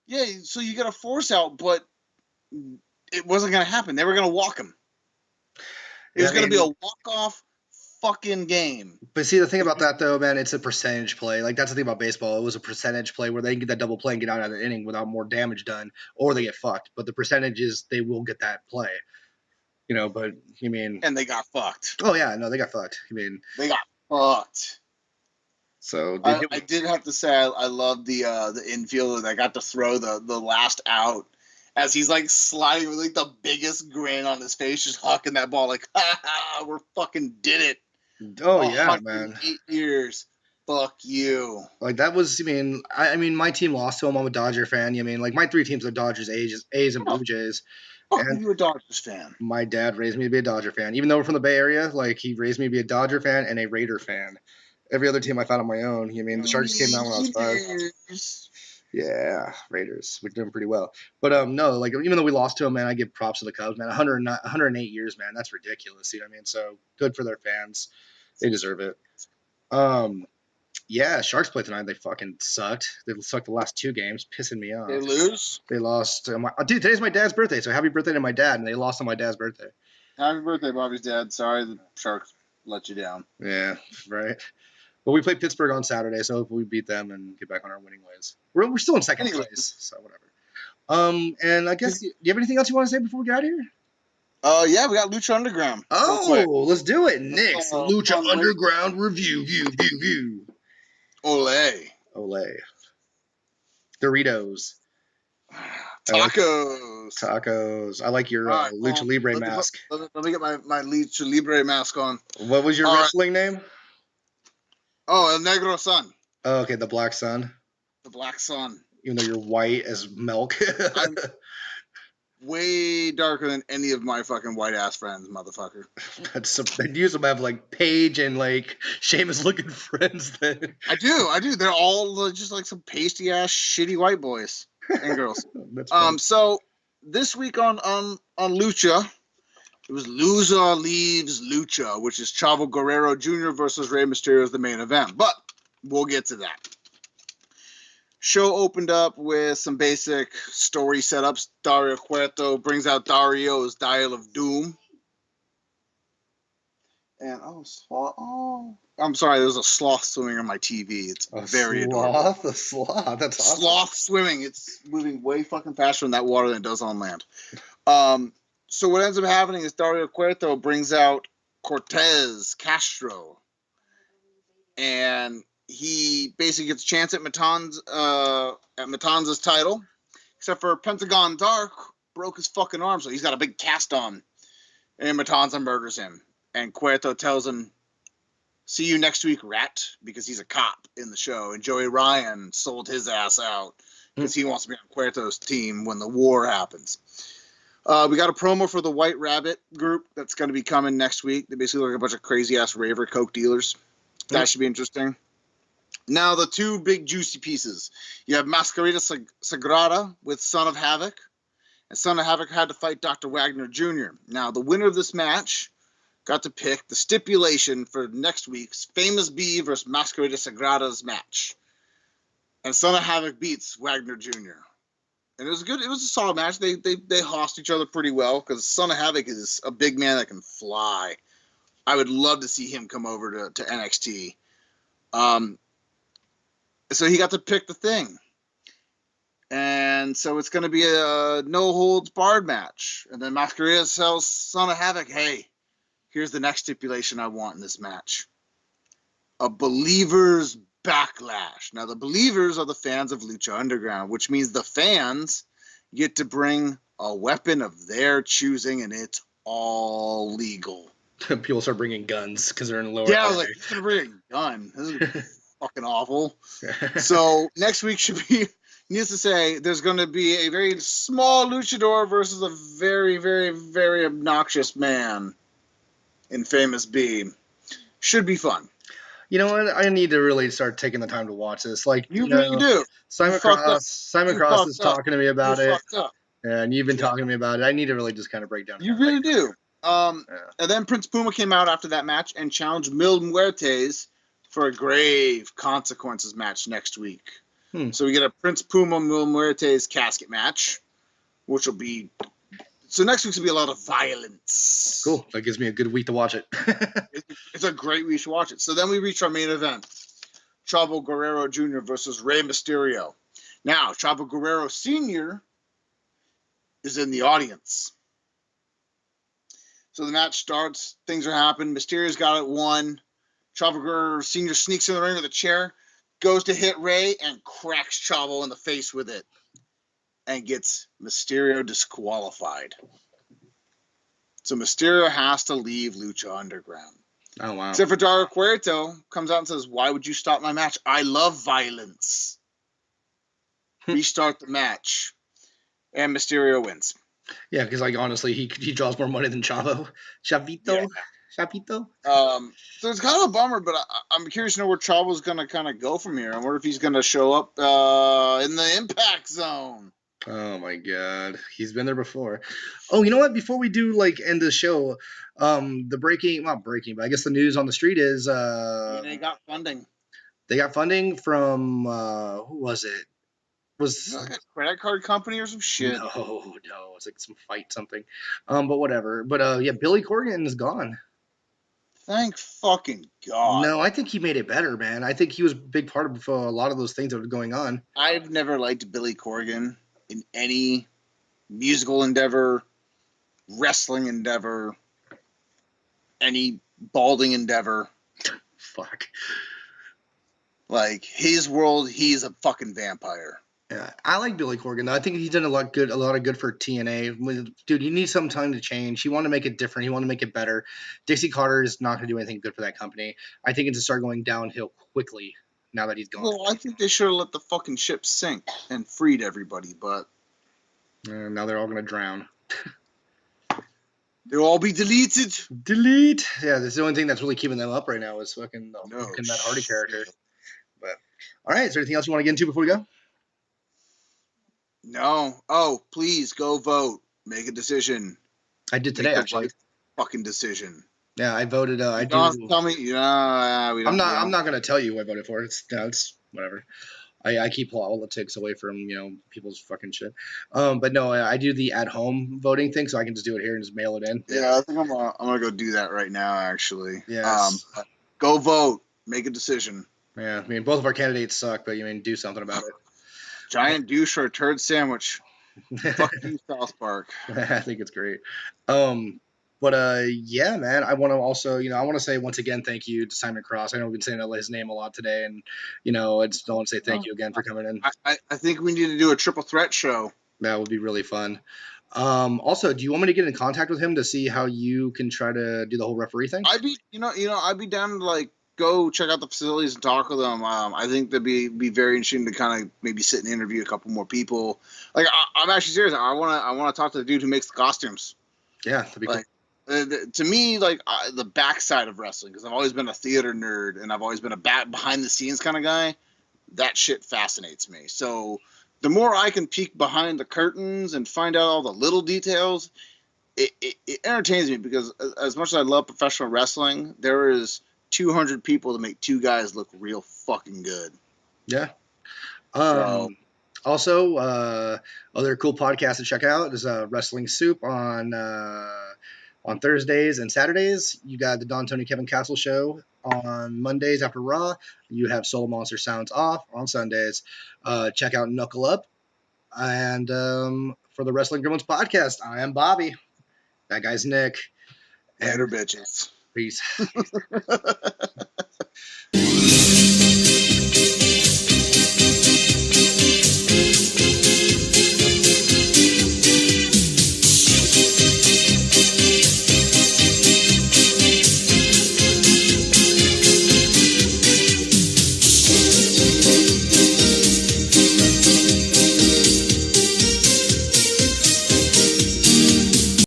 Yeah, so you got a force out, but it wasn't going to happen. They were going to walk him. It was going to be a walk-off fucking game. But see, the thing about that, though, man, it's a percentage play. Like, that's the thing about baseball. It was a percentage play where they can get that double play and get out of the inning without more damage done, or they get fucked. But the percentage is they will get that play. You know, but, you mean... And they got fucked. Oh, yeah, no, they got fucked. I mean... They got fucked. So I did have to say I love the infielder that got to throw the last out as he's like sliding with like the biggest grin on his face, just hucking that ball like, ha ha, we're fucking did it. Oh yeah, man. 8 years. Fuck you. Like that was, I mean, my team lost to him. I'm a Dodger fan. I mean, like my three teams are Dodgers, A's, and Blue Jays. And you a Dodgers fan? My dad raised me to be a Dodger fan. Even though we're from the Bay Area, like he raised me to be a Dodger fan and a Raider fan. Every other team I found on my own. I mean, the Sharks came down when I was 5. Yeah, Raiders. We're doing pretty well. But no, like even though we lost to them, man, I give props to the Cubs, man. 108 years, man. That's ridiculous. You know what I mean? So good for their fans. They deserve it. Yeah, Sharks played tonight. They fucking sucked. They sucked the last 2 games, pissing me off. They lose? They lost. Dude, today's my dad's birthday, so happy birthday to my dad, and they lost on my dad's birthday. Happy birthday, Bobby's dad. Sorry the Sharks let you down. Yeah, right. But we play Pittsburgh on Saturday, so hopefully we beat them and get back on our winning ways. We're still in second place, so whatever. And I guess, do you have anything else you want to say before we get out of here? Yeah, we got Lucha Underground. Oh, let's do it. Nick's Lucha fun Underground review. View. Olay. Doritos. Tacos. I like your All right, Lucha Libre mask. Let me get my Lucha Libre mask on. What was your wrestling name? Oh, El Negro Sun. Oh, okay, the Black Sun. The Black Sun. Even though you're white as milk. I'm way darker than any of my fucking white ass friends, motherfucker. I'd use them to have like Paige and like Sheamus looking friends. Then I do. They're all just like some pasty ass shitty white boys and girls. So this week on Lucha, it was Loser Leaves Lucha, which is Chavo Guerrero Jr. versus Rey Mysterio as the main event. But we'll get to that. Show opened up with some basic story setups. Dario Cueto brings out Dario's Dial of Doom. And I'm sorry, there's a sloth swimming on my TV. It's very adorable. A sloth. That's awesome. Sloth swimming. It's moving way fucking faster in that water than it does on land. So what ends up happening is Dario Cueto brings out Cortez Castro. And he basically gets a chance at Matanza's title, except for Pentagon Dark broke his fucking arm, so he's got a big cast on. And Matanza murders him. And Cueto tells him, "See you next week, rat," because he's a cop in the show. And Joey Ryan sold his ass out because he wants to be on Cueto's team when the war happens. We got a promo for the White Rabbit group that's going to be coming next week. They basically look like a bunch of crazy-ass raver coke dealers. That should be interesting. Now, the two big juicy pieces. You have Mascarita Sagrada with Son of Havoc. And Son of Havoc had to fight Dr. Wagner Jr. Now, the winner of this match got to pick the stipulation for next week's Famous B versus Mascarita Sagrada's match. And Son of Havoc beats Wagner Jr. And it was good. It was a solid match. They hossed each other pretty well because Son of Havoc is a big man that can fly. I would love to see him come over to NXT. So he got to pick the thing. And so it's going to be a no-holds-barred match. And then Mascarita tells Son of Havoc, "Hey, here's the next stipulation I want in this match. A believer's backlash." Now, the believers are the fans of Lucha Underground, which means the fans get to bring a weapon of their choosing, and it's all legal. People start bringing guns because they're in lower. Yeah, I was like, "You're going to bring a gun? This is fucking awful." So next week should be, needless to say, there's going to be a very small luchador versus a very, very, very obnoxious man in Famous B. Should be fun. You know what? I need to really start taking the time to watch this. Like you really do. Simon Cross is talking to me about it, and you've been talking to me about it. I need to really just kind of break down. You really do. And then Prince Puma came out after that match and challenged Mil Muertes for a Grave Consequences match next week. So we get a Prince Puma Mil Muertes casket match, which will be. So next week's will be a lot of violence. Cool. That gives me a good week to watch it. It's a great week to watch it. So then we reach our main event. Chavo Guerrero Jr. versus Rey Mysterio. Now, Chavo Guerrero Sr. is in the audience. So the match starts. Things are happening. Mysterio's got it won. Chavo Guerrero Sr. sneaks in the ring with a chair, goes to hit Rey, and cracks Chavo in the face with it. And gets Mysterio disqualified. So Mysterio has to leave Lucha Underground. Oh, wow. Except for Dario Cueto comes out and says, "Why would you stop my match? I love violence." Restart the match. And Mysterio wins. Yeah, because like honestly, he draws more money than Chavito. Yeah. Chavito. So it's kind of a bummer, but I'm curious to know where Chavo's going to kind of go from here. I wonder if he's going to show up in the Impact Zone. Oh my God, he's been there before. Oh, you know what? Before we do like end the show, not breaking, but I guess the news on the street is they got funding. They got funding from who was it? Was like a credit card company or some shit? No, it's like some fight something. But whatever. But yeah, Billy Corgan is gone. Thank fucking God. No, I think he made it better, man. I think he was a big part of a lot of those things that were going on. I've never liked Billy Corgan in any musical endeavor, wrestling endeavor, any balding endeavor. Fuck. Like, his world, he's a fucking vampire. Yeah, I like Billy Corgan. I think he's done a lot of good for TNA. Dude, he needs some time to change. He wanted to make it different. He wanted to make it better. Dixie Carter is not going to do anything good for that company. I think it's to start going downhill quickly now that he's gone. Well, I think they should have let the fucking ship sink and freed everybody, but now they're all going to drown. they'll all be deleted. Delete. Yeah, that's the only thing that's really keeping them up right now is fucking Matt Hardy character. But all right, is there anything else you want to get into before we go? No. Oh, please go vote. Make a decision. I did today, actually. Right fucking decision. Yeah, I voted. I don't do. Tell me. I'm not going to tell you who I voted for. It's whatever. I keep politics away from people's fucking shit. But no, I do the at home voting thing, so I can just do it here and just mail it in. Yeah, I think I'm gonna go do that right now. Actually. Yes. Go vote. Make a decision. Yeah, I mean both of our candidates suck, but do something about it. Giant douche or a turd sandwich. Fuck you, South Park. I think it's great. But yeah, man, I want to also, I want to say once again, thank you to Simon Cross. I know we've been saying his name a lot today, and I just want to say thank you again for coming in. I think we need to do a triple threat show. That would be really fun. Also, do you want me to get in contact with him to see how you can try to do the whole referee thing? I'd be down to go check out the facilities and talk with them. I think that'd be very interesting to kind of maybe sit and interview a couple more people. I'm actually serious. I want to talk to the dude who makes the costumes. Yeah, that'd be cool. To me, the backside of wrestling, because I've always been a theater nerd and I've always been a behind the scenes kind of guy. That shit fascinates me. So the more I can peek behind the curtains and find out all the little details, it entertains me, because as much as I love professional wrestling, there is 200 people to make two guys look real fucking good. Yeah. Also, other cool podcasts to check out is Wrestling Soup on Thursdays and Saturdays. You got the Don Tony Kevin Castle show on Mondays after Raw. You have Soul Monster Sounds Off on Sundays. Check out Knuckle Up. And for the Wrestling Gremlins podcast, I am Bobby. That guy's Nick. Later, bitches. Peace.